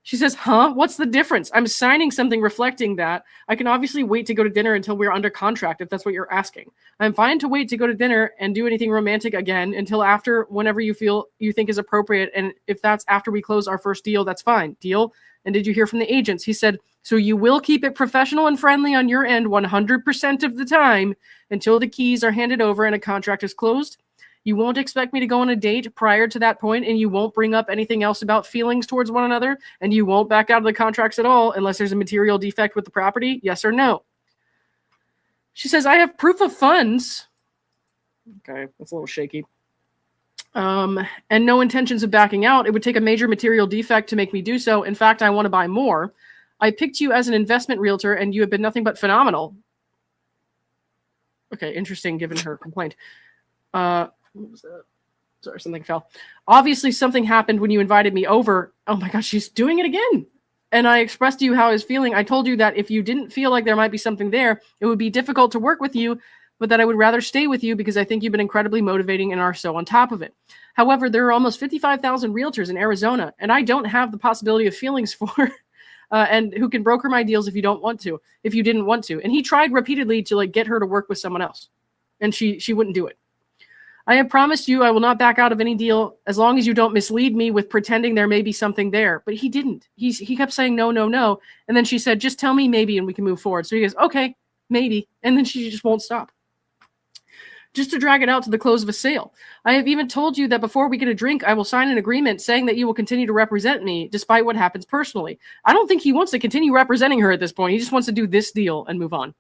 She says, huh? What's the difference? I'm signing something reflecting that. I can obviously wait to go to dinner until we're under contract, if that's what you're asking. I'm fine to wait to go to dinner and do anything romantic again until after, whenever you think is appropriate. And if that's after we close our first deal, that's fine. Deal? And did you hear from the agents? He said, so you will keep it professional and friendly on your end 100% of the time until the keys are handed over and a contract is closed? You won't expect me to go on a date prior to that point, and you won't bring up anything else about feelings towards one another, and you won't back out of the contracts at all unless there's a material defect with the property? Yes or no? She says, I have proof of funds. Okay, that's a little shaky. And no intentions of backing out. It would take a major material defect to make me do so. In fact, I want to buy more. I picked you as an investment realtor, and you have been nothing but phenomenal. Okay, interesting, given her complaint. What was that? Sorry, something fell. Obviously, something happened when you invited me over. Oh my gosh, she's doing it again. And I expressed to you how I was feeling. I told you that if you didn't feel like there might be something there, it would be difficult to work with you, but that I would rather stay with you because I think you've been incredibly motivating and are so on top of it. However, there are almost 55,000 realtors in Arizona, and I don't have the possibility of feelings for and who can broker my deals if you didn't want to. And he tried repeatedly to like get her to work with someone else, and she wouldn't do it. I have promised you I will not back out of any deal as long as you don't mislead me with pretending there may be something there. But he didn't. He kept saying no, no, no. And then she said, just tell me maybe and we can move forward. So he goes, okay, maybe. And then she just won't stop. Just to drag it out to the close of a sale. I have even told you that before we get a drink, I will sign an agreement saying that you will continue to represent me despite what happens personally. I don't think he wants to continue representing her at this point. He just wants to do this deal and move on.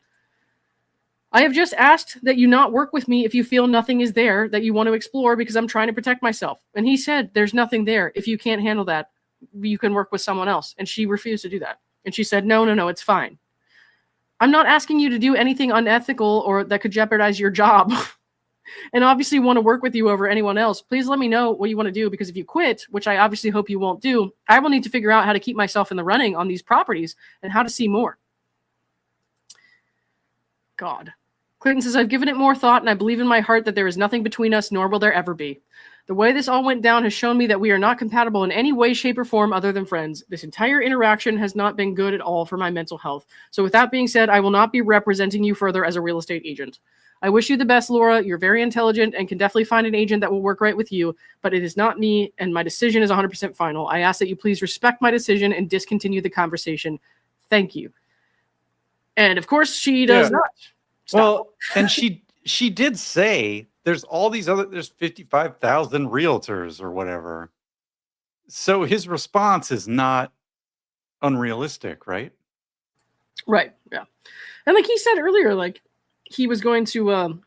I have just asked that you not work with me if you feel nothing is there that you want to explore because I'm trying to protect myself. And he said, there's nothing there. If you can't handle that, you can work with someone else. And she refused to do that. And she said, no, it's fine. I'm not asking you to do anything unethical or that could jeopardize your job. And obviously want to work with you over anyone else. Please let me know what you want to do, because if you quit, which I obviously hope you won't do, I will need to figure out how to keep myself in the running on these properties and how to see more. God. Clayton says, I've given it more thought, and I believe in my heart that there is nothing between us, nor will there ever be. The way this all went down has shown me that we are not compatible in any way, shape, or form other than friends. This entire interaction has not been good at all for my mental health. So with that being said, I will not be representing you further as a real estate agent. I wish you the best, Laura. You're very intelligent and can definitely find an agent that will work right with you, but it is not me, and my decision is 100% final. I ask that you please respect my decision and discontinue the conversation. Thank you. And of course, she does not. Stop. Well, and she did say there's 55,000 realtors or whatever. So his response is not unrealistic, right? Right. Yeah. And like he said earlier, like he was going to,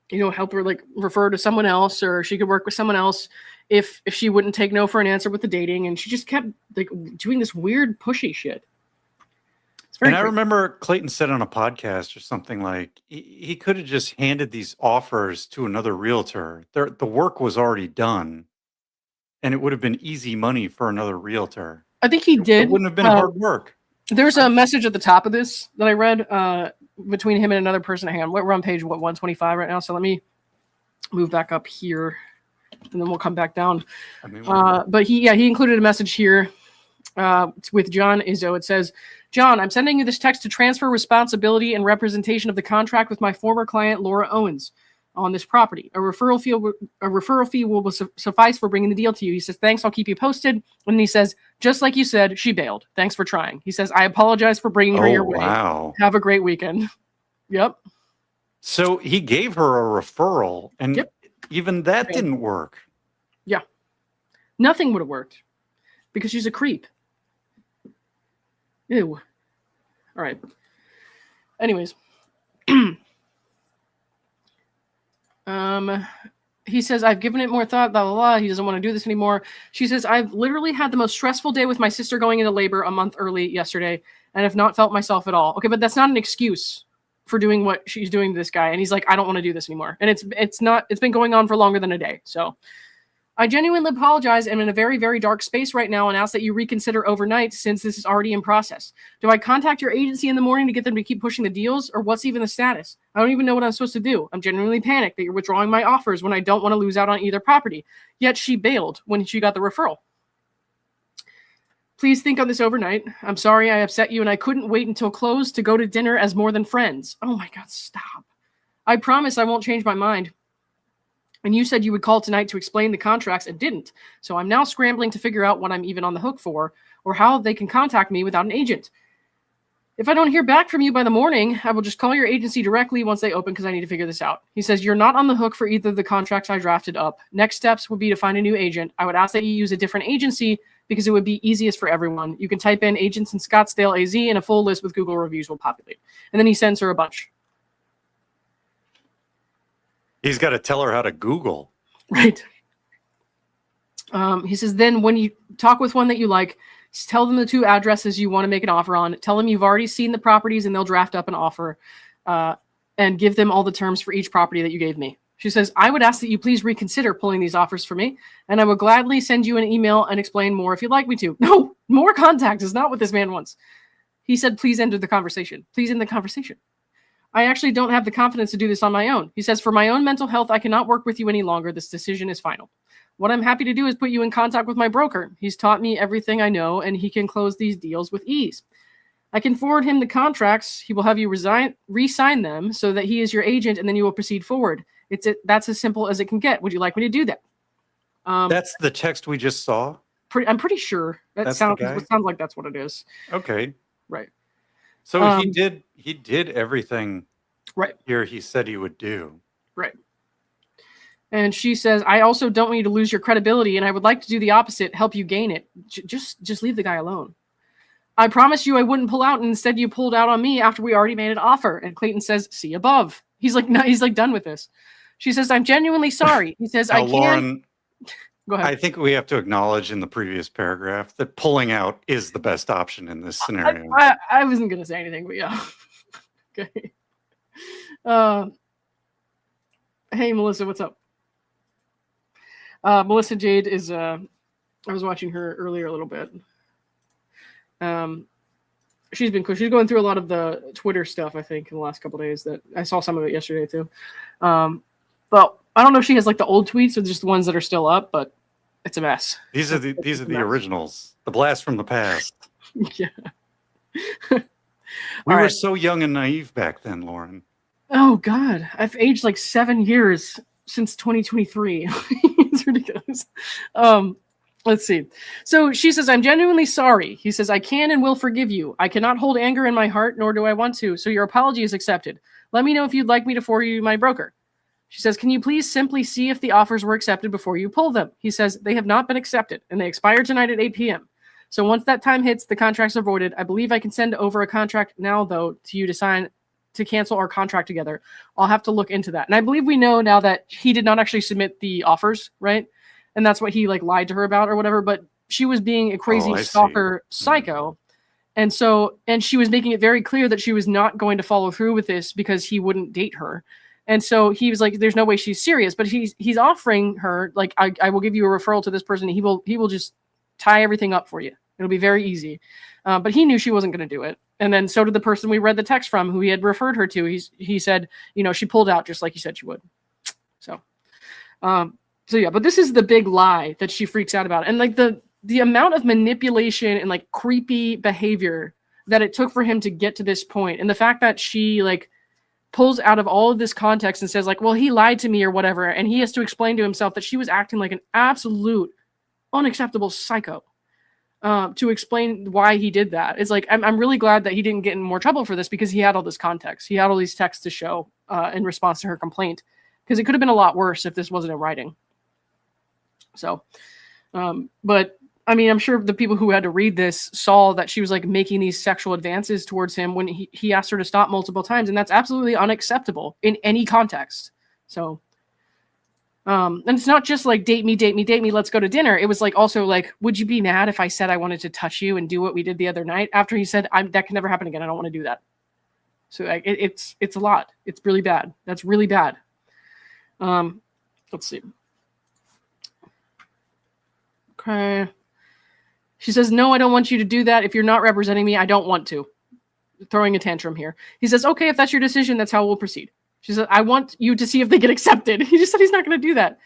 help her like refer to someone else, or she could work with someone else if she wouldn't take no for an answer with the dating. And she just kept like doing this weird pushy shit. And I remember Clayton said on a podcast or something like he could have just handed these offers to another realtor. The work was already done, and it would have been easy money for another realtor. I think he did. It wouldn't have been hard work. There's a message at the top of this that I read between him and another person. Hang on, we're on page 125 right now. So let me move back up here, and then we'll come back down. But he included a message here with John Izzo. It says, John, I'm sending you this text to transfer responsibility and representation of the contract with my former client, Laura Owens, on this property. A referral fee will suffice for bringing the deal to you. He says, thanks, I'll keep you posted. And he says, just like you said, she bailed. Thanks for trying. He says, I apologize for bringing her your way. Wow. Have a great weekend. Yep. So he gave her a referral, and even that didn't work. Yeah. Nothing would have worked because she's a creep. Ew. All right. Anyways. He says, I've given it more thought, blah, blah, blah. He doesn't want to do this anymore. She says, I've literally had the most stressful day with my sister going into labor a month early yesterday and have not felt myself at all. Okay, but that's not an excuse for doing what she's doing to this guy. And he's like, I don't want to do this anymore. And it's been going on for longer than a day. So I genuinely apologize. I'm in a very, very dark space right now and ask that you reconsider overnight since this is already in process. Do I contact your agency in the morning to get them to keep pushing the deals, or what's even the status? I don't even know what I'm supposed to do. I'm genuinely panicked that you're withdrawing my offers when I don't want to lose out on either property. Yet she bailed when she got the referral. Please think on this overnight. I'm sorry I upset you and I couldn't wait until close to go to dinner as more than friends. Oh my God, stop. I promise I won't change my mind. And you said you would call tonight to explain the contracts and didn't. So I'm now scrambling to figure out what I'm even on the hook for or how they can contact me without an agent. If I don't hear back from you by the morning, I will just call your agency directly once they open because I need to figure this out. He says, you're not on the hook for either of the contracts I drafted up. Next steps would be to find a new agent. I would ask that you use a different agency because it would be easiest for everyone. You can type in agents in Scottsdale, AZ, and a full list with Google reviews will populate. And then he sends her a bunch. He's got to tell her how to Google. Right. He says, then when you talk with one that you like, tell them the two addresses you want to make an offer on. Tell them you've already seen the properties and they'll draft up an offer and give them all the terms for each property that you gave me. She says, I would ask that you please reconsider pulling these offers for me, and I would gladly send you an email and explain more if you'd like me to. No, more contact is not what this man wants. He said, please end the conversation. Please end the conversation. I actually don't have the confidence to do this on my own. He says, for my own mental health, I cannot work with you any longer. This decision is final. What I'm happy to do is put you in contact with my broker. He's taught me everything I know, and he can close these deals with ease. I can forward him the contracts. He will have you re-sign them so that he is your agent, and then you will proceed forward. That's as simple as it can get. Would you like me to do that? That's the text we just saw? I'm pretty sure. It sounds like that's what it is. Okay. Right. So he did everything right here he said he would do. Right. And she says, I also don't want you to lose your credibility, and I would like to do the opposite, help you gain it. Just leave the guy alone. I promised you I wouldn't pull out, and instead you pulled out on me after we already made an offer. And Clayton says, see above. He's like, no, he's like done with this. She says, I'm genuinely sorry. He says, now, I can't. Lauren, go ahead. I think we have to acknowledge in the previous paragraph that pulling out is the best option in this scenario. I wasn't going to say anything, but yeah. Okay. Hey, Melissa, what's up? Melissa Jade is, I was watching her earlier a little bit. She's been cool. She's going through a lot of the Twitter stuff, I think, in the last couple of days. That I saw some of it yesterday too. But I don't know if she has like the old tweets or just the ones that are still up, but it's a mess. These are the originals, the blast from the past. Yeah. We were so young and naive back then, Lauren. Oh God, I've aged like 7 years since 2023. It's ridiculous. Let's see. So she says, I'm genuinely sorry. He says, I can and will forgive you. I cannot hold anger in my heart, nor do I want to. So your apology is accepted. Let me know if you'd like me to forward you my broker. She says, can you please simply see if the offers were accepted before you pull them? He says, they have not been accepted, and they expire tonight at 8 p.m. So once that time hits, the contracts are voided. I believe I can send over a contract now, though, to you to sign to cancel our contract together. I'll have to look into that. And I believe we know now that he did not actually submit the offers, right? And that's what he like lied to her about or whatever. But she was being a crazy stalker psycho. And she was making it very clear that she was not going to follow through with this because he wouldn't date her. And so he was like, there's no way she's serious, but he's offering her, like, I will give you a referral to this person. He will just tie everything up for you. It'll be very easy. But he knew she wasn't going to do it. And then so did the person we read the text from who he had referred her to. He said, she pulled out just like he said she would. So yeah, but this is the big lie that she freaks out about. And like the amount of manipulation and like creepy behavior that it took for him to get to this point. And the fact that she like pulls out of all of this context and says like, well, he lied to me or whatever. And he has to explain to himself that she was acting like an absolute unacceptable psycho to explain why he did that. It's like, I'm really glad that he didn't get in more trouble for this because he had all this context. He had all these texts to show in response to her complaint, because it could have been a lot worse if this wasn't in writing. So, but I mean, I'm sure the people who had to read this saw that she was like making these sexual advances towards him when he asked her to stop multiple times. And that's absolutely unacceptable in any context. So, and it's not just like, date me, let's go to dinner. It was like, also like, would you be mad if I said I wanted to touch you and do what we did the other night? After he said, that can never happen again. I don't want to do that. So like, it's a lot. It's really bad. That's really bad. Let's see. Okay. She says, no, I don't want you to do that. If you're not representing me, I don't want to. Throwing a tantrum here. He says, okay, if that's your decision, that's how we'll proceed. She says, I want you to see if they get accepted. He just said he's not going to do that.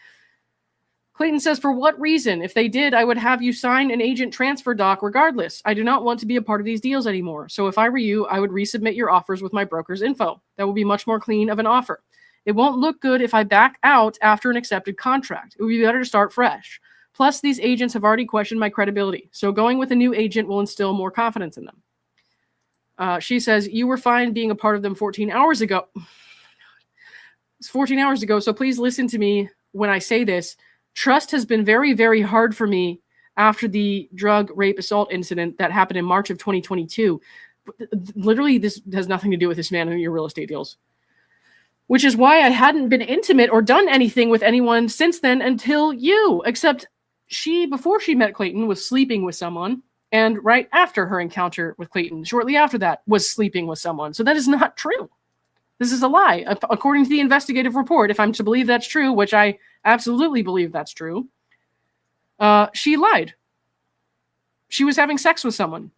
Clayton says, for what reason? If they did, I would have you sign an agent transfer doc regardless. I do not want to be a part of these deals anymore. So if I were you, I would resubmit your offers with my broker's info. That will be much more clean of an offer. It won't look good if I back out after an accepted contract. It would be better to start fresh. Plus, these agents have already questioned my credibility. So going with a new agent will instill more confidence in them. She says, you were fine being a part of them 14 hours ago. It's 14 hours ago, so please listen to me when I say this. Trust has been very, very hard for me after the drug, rape, assault incident that happened in March of 2022. Literally, this has nothing to do with this man and your real estate deals. Which is why I hadn't been intimate or done anything with anyone since then until you. Except before she met Clayton, was sleeping with someone. And right after her encounter with Clayton, shortly after that, was sleeping with someone. So that is not true. This is a lie. According to the investigative report, if I'm to believe that's true, which I absolutely believe that's true, she lied. She was having sex with someone.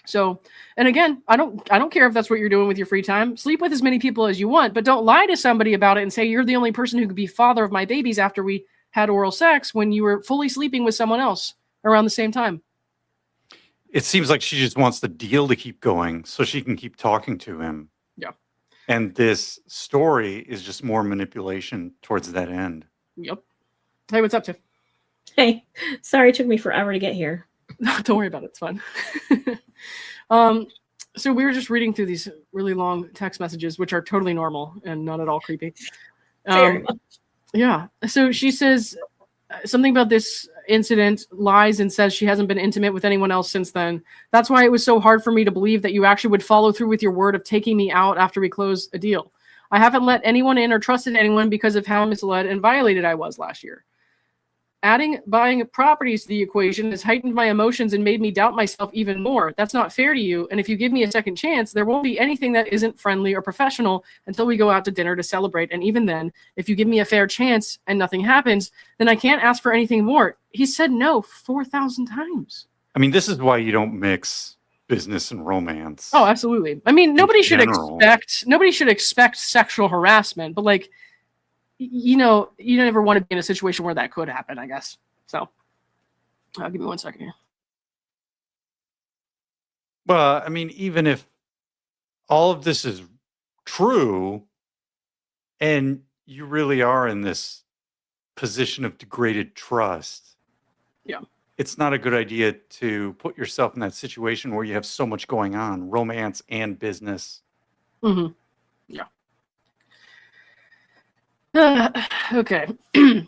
So, and again, I don't care if that's what you're doing with your free time. Sleep with as many people as you want, but don't lie to somebody about it and say you're the only person who could be father of my babies after we had oral sex when you were fully sleeping with someone else around the same time. It seems like she just wants the deal to keep going so she can keep talking to him. Yeah. And this story is just more manipulation towards that end. Yep. Hey, what's up, Tiff? Hey, sorry it took me forever to get here. Don't worry about it. It's fun. So we were just reading through these really long text messages, which are totally normal and not at all creepy. Very much. Yeah. So she says something about this incident, lies and says she hasn't been intimate with anyone else since then. That's why it was so hard for me to believe that you actually would follow through with your word of taking me out after we closed a deal. I haven't let anyone in or trusted anyone because of how misled and violated I was last year. Adding buying properties to the equation has heightened my emotions and made me doubt myself even more. That's not fair to you, and if you give me a second chance, there won't be anything that isn't friendly or professional until we go out to dinner to celebrate, and even then, if you give me a fair chance and nothing happens, then I can't ask for anything more. He said no 4,000 times. I mean, this is why you don't mix business and romance. Oh, absolutely. I mean, nobody should expect sexual harassment, but like, you know, you never want to be in a situation where that could happen, I guess. So, give me 1 second here. Well, I mean, even if all of this is true and you really are in this position of degraded trust, yeah, it's not a good idea to put yourself in that situation where you have so much going on, romance and business. Mm-hmm. Yeah. Okay. It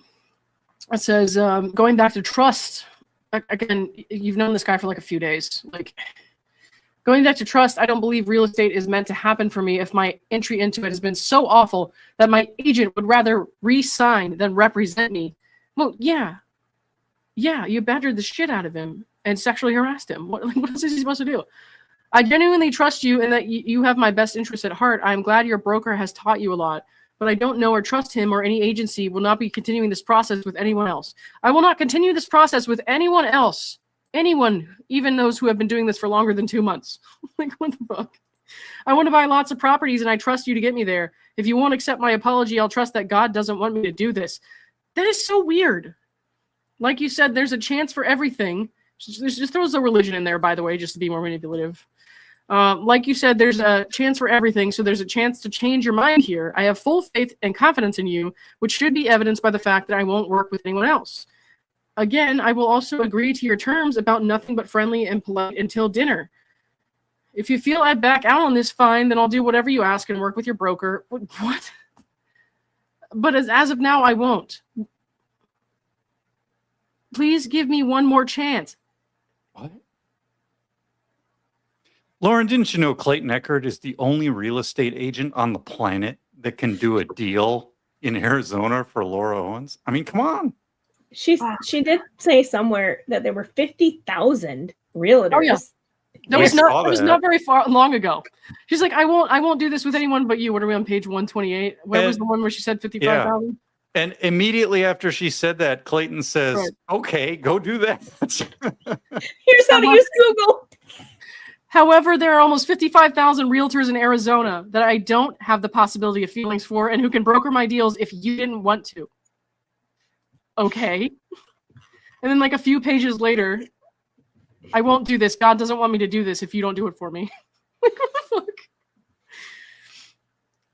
says, going back to trust. Again, you've known this guy for like a few days. Like, going back to trust, I don't believe real estate is meant to happen for me if my entry into it has been so awful that my agent would rather re-sign than represent me. Well, yeah. Yeah, you badgered the shit out of him and sexually harassed him. What is he supposed to do? I genuinely trust you and that you have my best interest at heart. I'm glad your broker has taught you a lot. But I don't know or trust him or any agency. Will not be continuing this process with anyone else. I will not continue this process with anyone else. Anyone, even those who have been doing this for longer than 2 months. Like, what the fuck? I want to buy lots of properties and I trust you to get me there. If you won't accept my apology, I'll trust that God doesn't want me to do this. That is so weird. Like you said, there's a chance for everything. Just throws a religion in there, by the way, just to be more manipulative. Like you said, there's a chance for everything, so there's a chance to change your mind here. I have full faith and confidence in you, which should be evidenced by the fact that I won't work with anyone else. Again, I will also agree to your terms about nothing but friendly and polite until dinner. If you feel I back out on this, fine, then I'll do whatever you ask and work with your broker. What? But as of now, I won't. Please give me one more chance. What? Lauren, didn't you know Clayton Echard is the only real estate agent on the planet that can do a deal in Arizona for Laura Owens? I mean, come on. She did say somewhere that there were 50,000 realtors. Oh, yeah. That was not very long ago. She's like, I won't do this with anyone but you. What are we on page 128? Where was the one where she said 55,000? Yeah. And immediately after she said that, Clayton says, right. Okay, go do that. Here's how to use Google. However, there are almost 55,000 realtors in Arizona that I don't have the possibility of feelings for and who can broker my deals if you didn't want to. Okay. And then like a few pages later, I won't do this. God doesn't want me to do this if you don't do it for me. Like, what the fuck?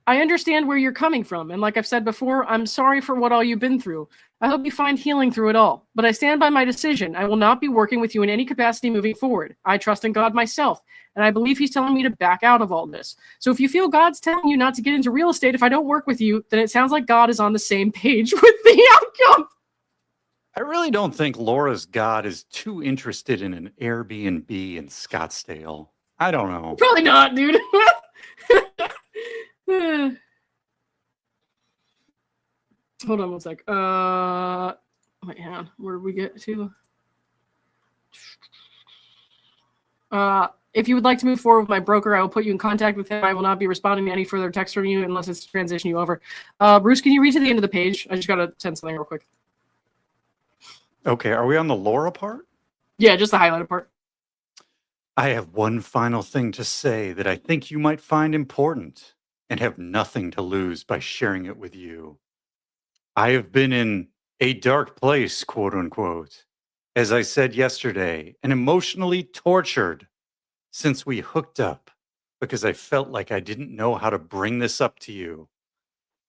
I understand where you're coming from. And like I've said before, I'm sorry for what all you've been through. I hope you find healing through it all. But I stand by my decision. I will not be working with you in any capacity moving forward. I trust in God myself. And I believe he's telling me to back out of all this. So if you feel God's telling you not to get into real estate if I don't work with you, then it sounds like God is on the same page with the outcome. I really don't think Laura's God is too interested in an Airbnb in Scottsdale. I don't know. Probably not, dude. Hold on one sec. Wait, hang on. Where did we get to? If you would like to move forward with my broker, I will put you in contact with him. I will not be responding to any further text from you unless it's to transition you over. Bruce, can you read to the end of the page? I just got to send something real quick. Okay, are we on the Laura part? Yeah, just the highlighted part. I have one final thing to say that I think you might find important and have nothing to lose by sharing it with you. I have been in a dark place, quote unquote, as I said yesterday, and emotionally tortured since we hooked up because I felt like I didn't know how to bring this up to you.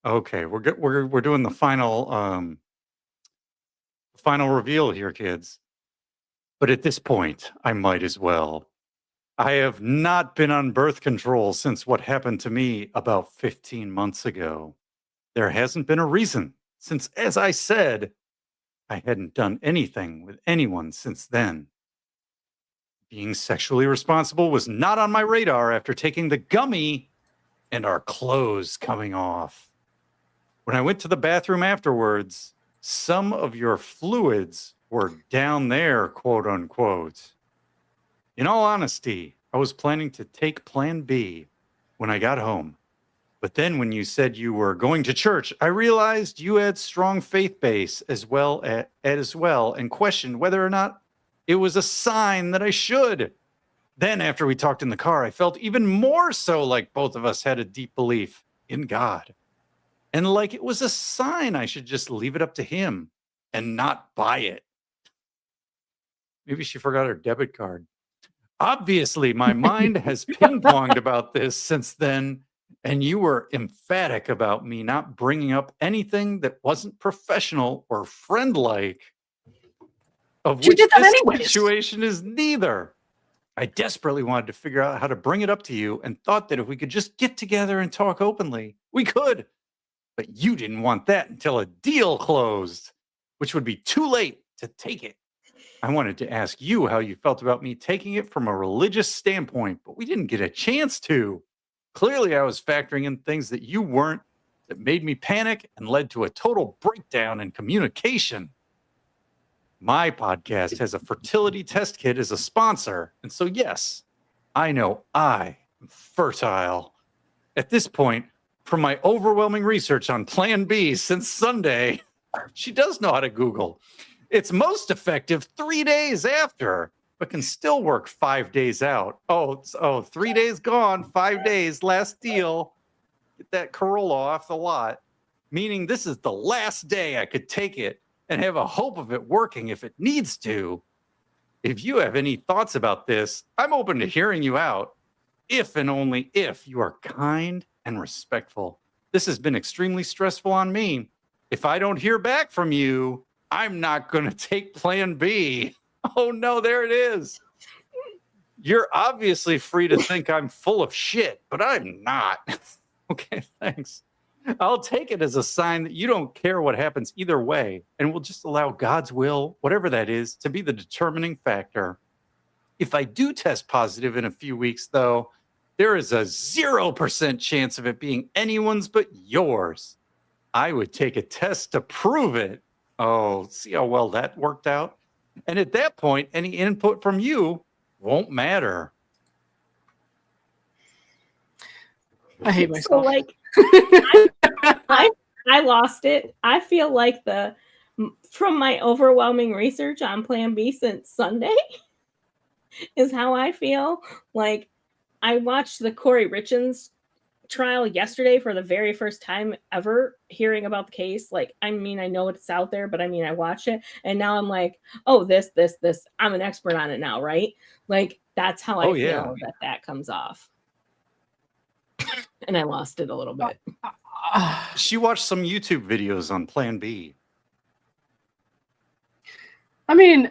Okay, we're doing the final reveal here, kids. But at this point, I might as well. I have not been on birth control since what happened to me about 15 months ago. There hasn't been a reason since, as I said, I hadn't done anything with anyone since then. Being sexually responsible was not on my radar after taking the gummy and our clothes coming off. When I went to the bathroom afterwards, some of your fluids were down there, quote unquote. In all honesty, I was planning to take Plan B when I got home. But then when you said you were going to church, I realized you had strong faith base as well and questioned whether or not it was a sign that I should. Then after we talked in the car, I felt even more so like both of us had a deep belief in God. And like it was a sign I should just leave it up to him and not buy it. Maybe she forgot her debit card. Obviously, my mind has ping-ponged about this since then, and you were emphatic about me not bringing up anything that wasn't professional or friend-like, of She which did that this anyways. situation is neither. I desperately wanted to figure out how to bring it up to you and thought that if we could just get together and talk openly, we could. But you didn't want that until a deal closed, which would be too late to take it. I wanted to ask you how you felt about me taking it from a religious standpoint, but we didn't get a chance to. Clearly, I was factoring in things that you weren't, that made me panic and led to a total breakdown in communication. My podcast has a fertility test kit as a sponsor, and so yes, I know I am fertile. At this point, from my overwhelming research on Plan B since Sunday, she does know how to Google. It's most effective 3 days after, but can still work 5 days out. Oh, 3 days gone, 5 days, last deal. Get that Corolla off the lot. Meaning this is the last day I could take it and have a hope of it working if it needs to. If you have any thoughts about this, I'm open to hearing you out, if and only if you are kind and respectful. This has been extremely stressful on me. If I don't hear back from you, I'm not going to take Plan B. Oh, no, there it is. You're obviously free to think I'm full of shit, but I'm not. Okay, thanks. I'll take it as a sign that you don't care what happens either way, and we'll just allow God's will, whatever that is, to be the determining factor. If I do test positive in a few weeks, though, there is a 0% chance of it being anyone's but yours. I would take a test to prove it. Oh, see how well that worked out? And at that point, any input from you won't matter. I hate myself. So, like, I lost it. I feel like from my overwhelming research on Plan B since Sunday is how I feel. Like, I watched the Corey Richins trial yesterday for the very first time ever hearing about the case. Like, I mean, I know it's out there, but I mean, I watched it and now I'm like, oh, this, I'm an expert on it now, right? Like, that's how I feel that comes off. And I lost it a little bit. She watched some YouTube videos on Plan B. I mean,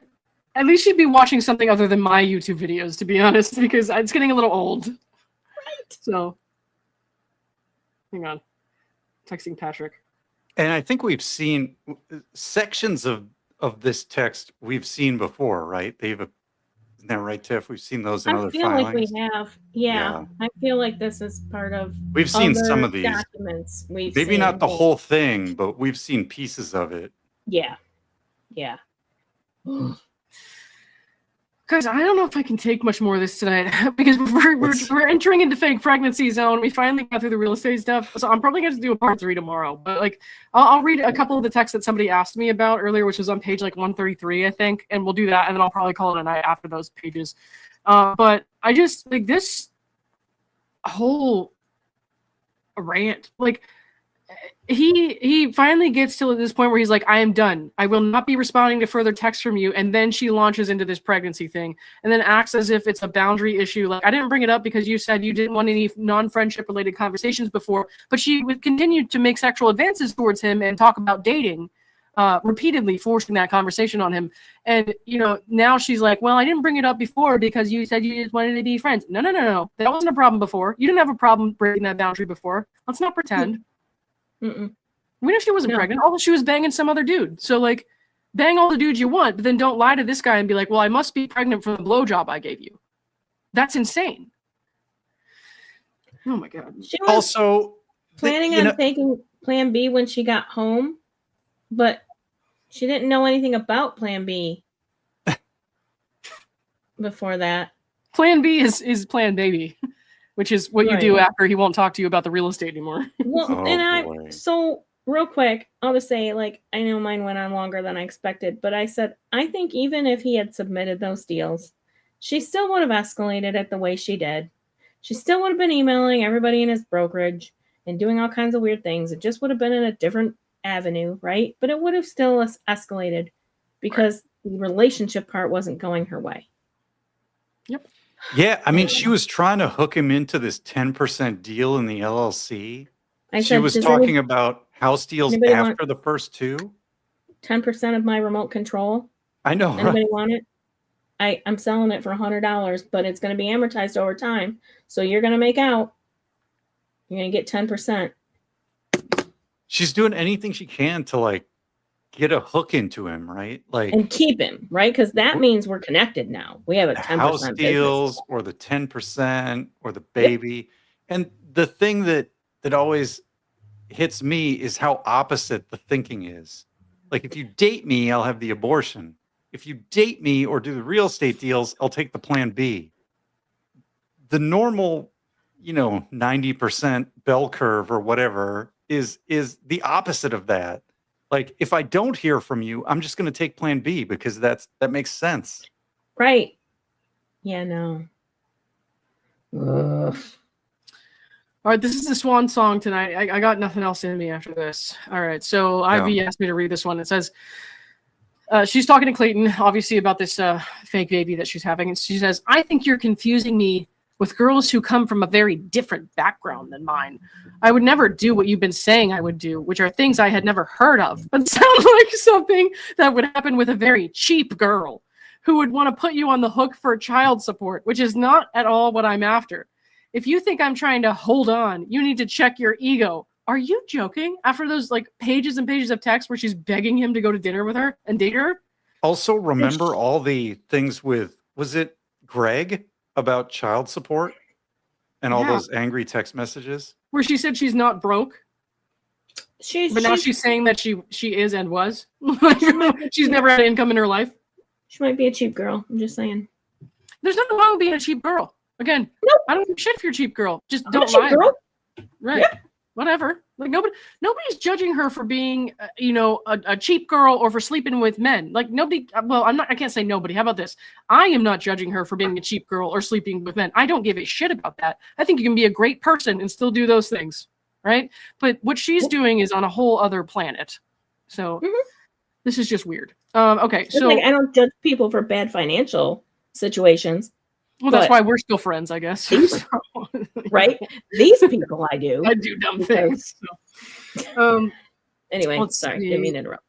at least she'd be watching something other than my YouTube videos, to be honest, because it's getting a little old. Right. So, hang on. Texting Patrick. And I think we've seen sections of this text we've seen before, right? Isn't that right, Tiff? We've seen those in other filings. I feel like we have. Yeah. I feel like this is part of. We've seen some of these documents. Maybe not the whole thing, but we've seen pieces of it. Yeah. Guys, I don't know if I can take much more of this tonight because we're entering into fake pregnancy zone. We finally got through the real estate stuff, so I'm probably going to do a part 3 tomorrow. But like, I'll read a couple of the texts that somebody asked me about earlier, which was on page like 133, I think, and we'll do that, and then I'll probably call it a night after those pages. But I just like this whole rant, like. He finally gets to this point where he's like, I am done. I will not be responding to further texts from you. And then she launches into this pregnancy thing and then acts as if it's a boundary issue. Like, I didn't bring it up because you said you didn't want any non-friendship related conversations before, but she would continue to make sexual advances towards him and talk about dating, repeatedly forcing that conversation on him. And, you know, now she's like, well, I didn't bring it up before because you said you just wanted to be friends. No. That wasn't a problem before. You didn't have a problem breaking that boundary before. Let's not pretend. Mm-mm. We know she wasn't pregnant. Although she was banging some other dude. So, like, bang all the dudes you want, but then don't lie to this guy and be like, well, I must be pregnant from the blowjob I gave you. That's insane. Oh my God. She was Also, planning on taking Plan B when she got home, but she didn't know anything about Plan B before that. Plan B is Plan Baby, which is what you do after he won't talk to you about the real estate anymore. Well, so real quick, I'll just say, like, I know mine went on longer than I expected, but I said, I think even if he had submitted those deals, she still would have escalated it the way she did. She still would have been emailing everybody in his brokerage and doing all kinds of weird things. It just would have been in a different avenue, right? But it would have still escalated because the relationship part wasn't going her way. Yep. Yeah, I mean, she was trying to hook him into this 10% deal in the LLC. She was talking about house deals after the first two. 10% of my remote control. I know. Anybody want it? I'm selling it for $100, but it's going to be amortized over time. So you're going to make out. You're going to get 10%. She's doing anything she can to like get a hook into him, right? Like, and keep him, right? Because that means we're connected now. We have a 10% house deals business. or the 10% or the baby. Yep. And the thing that always hits me is how opposite the thinking is. Like, if you date me, I'll have the abortion. If you date me or do the real estate deals, I'll take the Plan B. The normal, 90% bell curve or whatever is the opposite of that. Like, if I don't hear from you, I'm just going to take Plan B because that makes sense. Right. Yeah, no. Ugh. All right, this is the swan song tonight. I got nothing else in me after this. All right, so Ivy asked me to read this one. It says, she's talking to Clayton, obviously, about this fake baby that she's having. And she says, I think you're confusing me with girls who come from a very different background than mine. I would never do what you've been saying I would do, which are things I had never heard of, but sound like something that would happen with a very cheap girl who would want to put you on the hook for child support, which is not at all what I'm after. If you think I'm trying to hold on, you need to check your ego. Are you joking? After those like pages and pages of text where she's begging him to go to dinner with her and date her? Also, remember all the things with, was it Greg about child support and all those angry text messages? Where she said she's not broke. But now she's saying that she is and was. She's never had income in her life. She might be a cheap girl. I'm just saying. There's nothing wrong with being a cheap girl. Again, nope. I don't give a shit if you're a cheap girl. Just don't lie. Girl. Right. Yeah. Whatever. Like nobody's judging her for being, a cheap girl or for sleeping with men. Like nobody. Well, I can't say nobody. How about this? I am not judging her for being a cheap girl or sleeping with men. I don't give a shit about that. I think you can be a great person and still do those things, right? But what she's doing is on a whole other planet. So this is just weird. Okay, so like I don't judge people for bad financial situations. Well, that's why we're still friends, I guess. Right? These people I do. I do dumb things. So. Anyway, sorry, didn't mean to interrupt.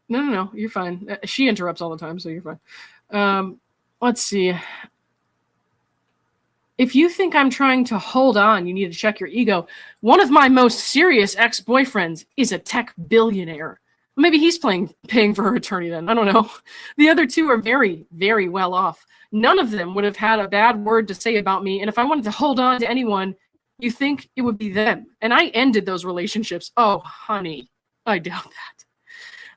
No, you're fine. She interrupts all the time, so you're fine. Let's see. If you think I'm trying to hold on, you need to check your ego. One of my most serious ex-boyfriends is a tech billionaire. Maybe he's paying for her attorney then. I don't know. The other two are very, very well off. None of them would have had a bad word to say about me. And if I wanted to hold on to anyone, you think it would be them. And I ended those relationships. Oh, honey, I doubt that.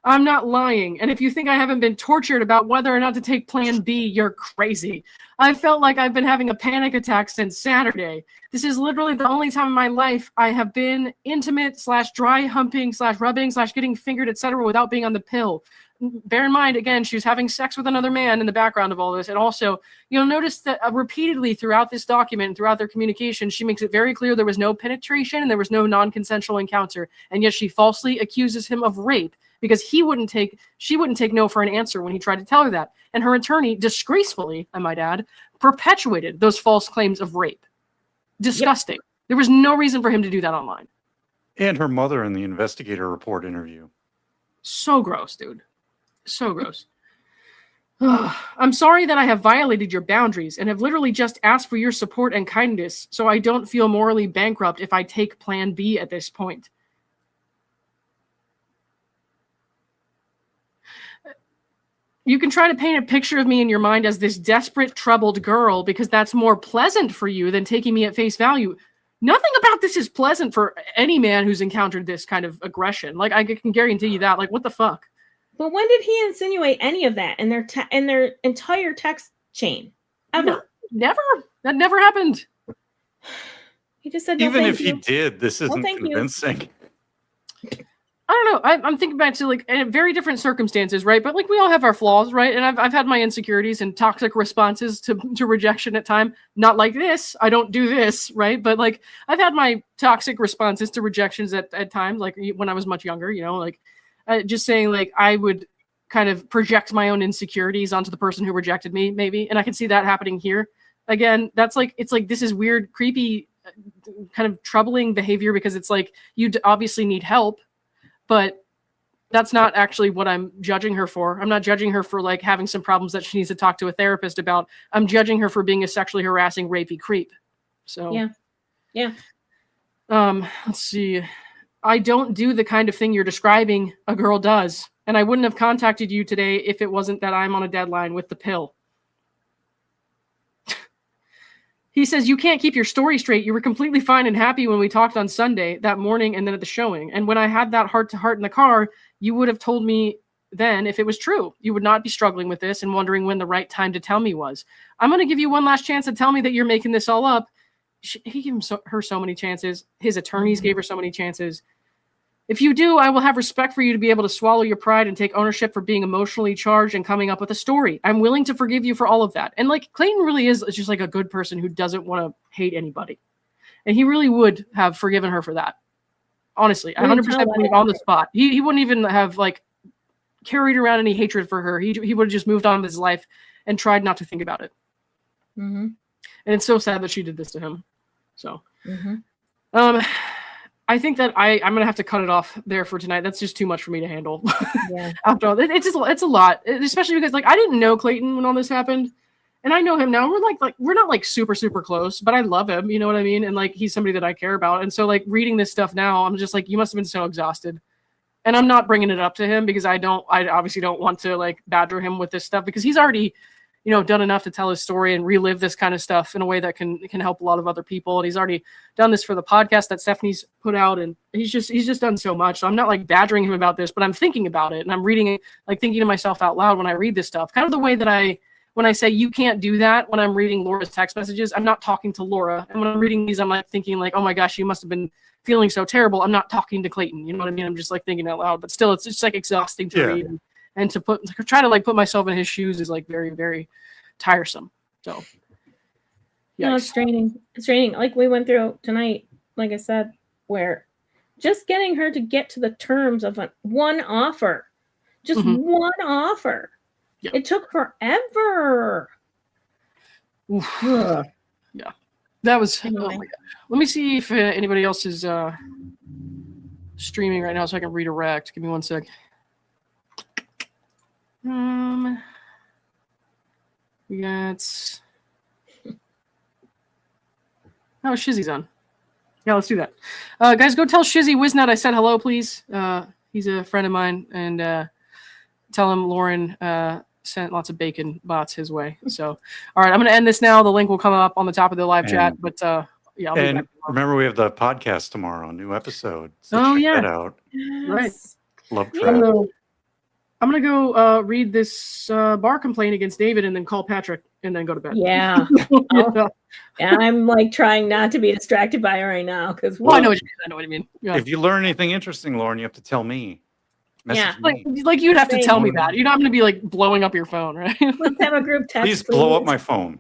I'm not lying. And if you think I haven't been tortured about whether or not to take Plan B, you're crazy. I felt like I've been having a panic attack since Saturday. This is literally the only time in my life I have been intimate / dry humping / rubbing / getting fingered, etc. without being on the pill. Bear in mind, again, she was having sex with another man in the background of all this. And also, you'll notice that repeatedly throughout this document and throughout their communication, she makes it very clear there was no penetration and there was no non-consensual encounter. And yet she falsely accuses him of rape because she wouldn't take no for an answer when he tried to tell her that. And her attorney, disgracefully, I might add, perpetuated those false claims of rape. Disgusting. Yep. There was no reason for him to do that online. And her mother in the investigator report interview. So gross, dude. So gross. I'm sorry that I have violated your boundaries and have literally just asked for your support and kindness so I don't feel morally bankrupt if I take Plan B at this point. You can try to paint a picture of me in your mind as this desperate, troubled girl because that's more pleasant for you than taking me at face value. Nothing about this is pleasant for any man who's encountered this kind of aggression. Like, I can guarantee you that. Like, what the fuck? But when did he insinuate any of that in their entire text chain? Ever? No, never. That never happened. He just said, no, even thank if you. he did, this isn't thank you. convincing. I don't know. I'm thinking back to like very different circumstances, right? But like we all have our flaws, right? And I've had my insecurities and toxic responses to rejection at time. Not like this. I don't do this, right? But like I've had my toxic responses to rejections at times, like when I was much younger. You know, like just saying like I would kind of project my own insecurities onto the person who rejected me, maybe. And I can see that happening here. Again, that's like it's like this is weird, creepy, kind of troubling behavior because it's like you obviously need help. But that's not actually what I'm judging her for. I'm not judging her for like having some problems that she needs to talk to a therapist about. I'm judging her for being a sexually harassing, rapey creep. So yeah. Let's see. I don't do the kind of thing you're describing a girl does, and I wouldn't have contacted you today if it wasn't that I'm on a deadline with the pill. He says, you can't keep your story straight. You were completely fine and happy when we talked on Sunday, that morning, and then at the showing. And when I had that heart-to-heart in the car, you would have told me then if it was true. You would not be struggling with this and wondering when the right time to tell me was. I'm going to give you one last chance to tell me that you're making this all up. He gave her so many chances. His attorneys gave her so many chances. If you do, I will have respect for you to be able to swallow your pride and take ownership for being emotionally charged and coming up with a story. I'm willing to forgive you for all of that. And like Clayton really is just like a good person who doesn't want to hate anybody. And he really would have forgiven her for that. Honestly, 100% believe on the spot. He wouldn't even have like carried around any hatred for her. He would have just moved on with his life and tried not to think about it. Mm-hmm. And it's so sad that she did this to him. So, I think that I'm going to have to cut it off there for tonight. That's just too much for me to handle. Yeah. After all, it's a lot, especially because like I didn't know Clayton when all this happened, and I know him now. We're like we're not like super close, but I love him. You know what I mean? And like he's somebody that I care about. And so like reading this stuff now, I'm just like, you must have been so exhausted. And I'm not bringing it up to him because I obviously don't want to like badger him with this stuff because he's already, you know, done enough to tell his story and relive this kind of stuff in a way that can help a lot of other people. And he's already done this for the podcast that Stephanie's put out. And he's just done so much. So I'm not like badgering him about this, but I'm thinking about it and I'm reading it, like thinking to myself out loud when I read this stuff, kind of the way that when I say you can't do that, when I'm reading Laura's text messages, I'm not talking to Laura. And when I'm reading these, I'm like thinking like, oh my gosh, you must have been feeling so terrible. I'm not talking to Clayton. You know what I mean? I'm just like thinking out loud, but still it's just like exhausting to read and to try to like put myself in his shoes is like very, very tiresome. So no, it's draining. It's draining. Like we went through tonight, like I said, where just getting her to get to the terms of one offer, just one offer. Yep. It took forever. Yeah. That was anyway. Oh my God. Let me see if anybody else is streaming right now so I can redirect. Give me 1 sec. We got Shizzy's on. Yeah, let's do that. Guys, go tell Shizzy Wiznut I said hello, please. He's a friend of mine, and tell him Lauren sent lots of bacon bots his way. So, all right, I'm going to end this now. The link will come up on the top of the live chat. But yeah, I'll and remember, we have the podcast tomorrow, a new episode. So check that out. Yes. Right. Love travel. I'm going to go read this bar complaint against David and then call Patrick and then go to bed. Yeah. Yeah, I'm like trying not to be distracted by it right now. Because I know what you mean. Yeah. If you learn anything interesting, Lauren, you have to tell me. Message me. Like you'd have to tell me that. You're not going to be like blowing up your phone, right? Let's have a group text. Please blow up my phone.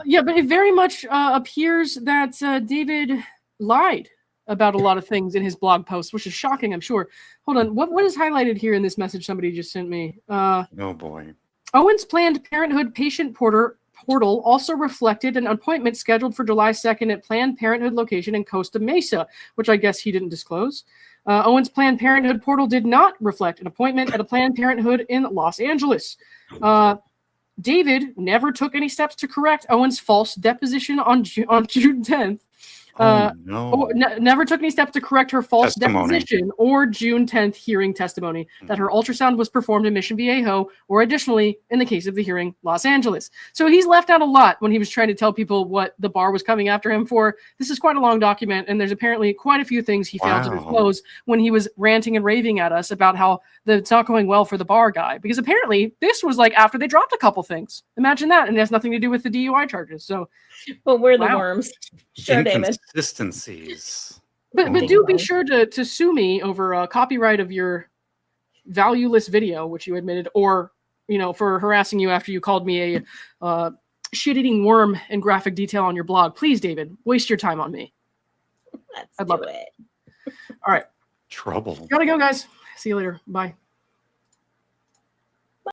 Yeah, but it very much appears that David lied about a lot of things in his blog post, which is shocking, I'm sure. Hold on. What is highlighted here in this message somebody just sent me? Oh, boy. Owens' Planned Parenthood patient portal also reflected an appointment scheduled for July 2nd at Planned Parenthood location in Costa Mesa, which I guess he didn't disclose. Owens' Planned Parenthood portal did not reflect an appointment at a Planned Parenthood in Los Angeles. David never took any steps to correct Owens' false deposition on June 10th. No. Never took any steps to correct her false Testimony. deposition or June 10th hearing testimony that her ultrasound was performed in Mission Viejo, or additionally, in the case of the hearing, Los Angeles. So he's left out a lot when he was trying to tell people what the bar was coming after him for. This is quite a long document, and there's apparently quite a few things he failed to disclose when he was ranting and raving at us about how it's not going well for the bar guy. Because apparently this was like after they dropped a couple things. Imagine that, and it has nothing to do with the DUI charges. So, but we're the worms. Sure, David. Inconsistencies. But do be sure to sue me over copyright of your valueless video, which you admitted, or for harassing you after you called me a shit-eating worm in graphic detail on your blog. Please, David, waste your time on me. I'd love it. All right. Trouble. Gotta go, guys. See you later. Bye.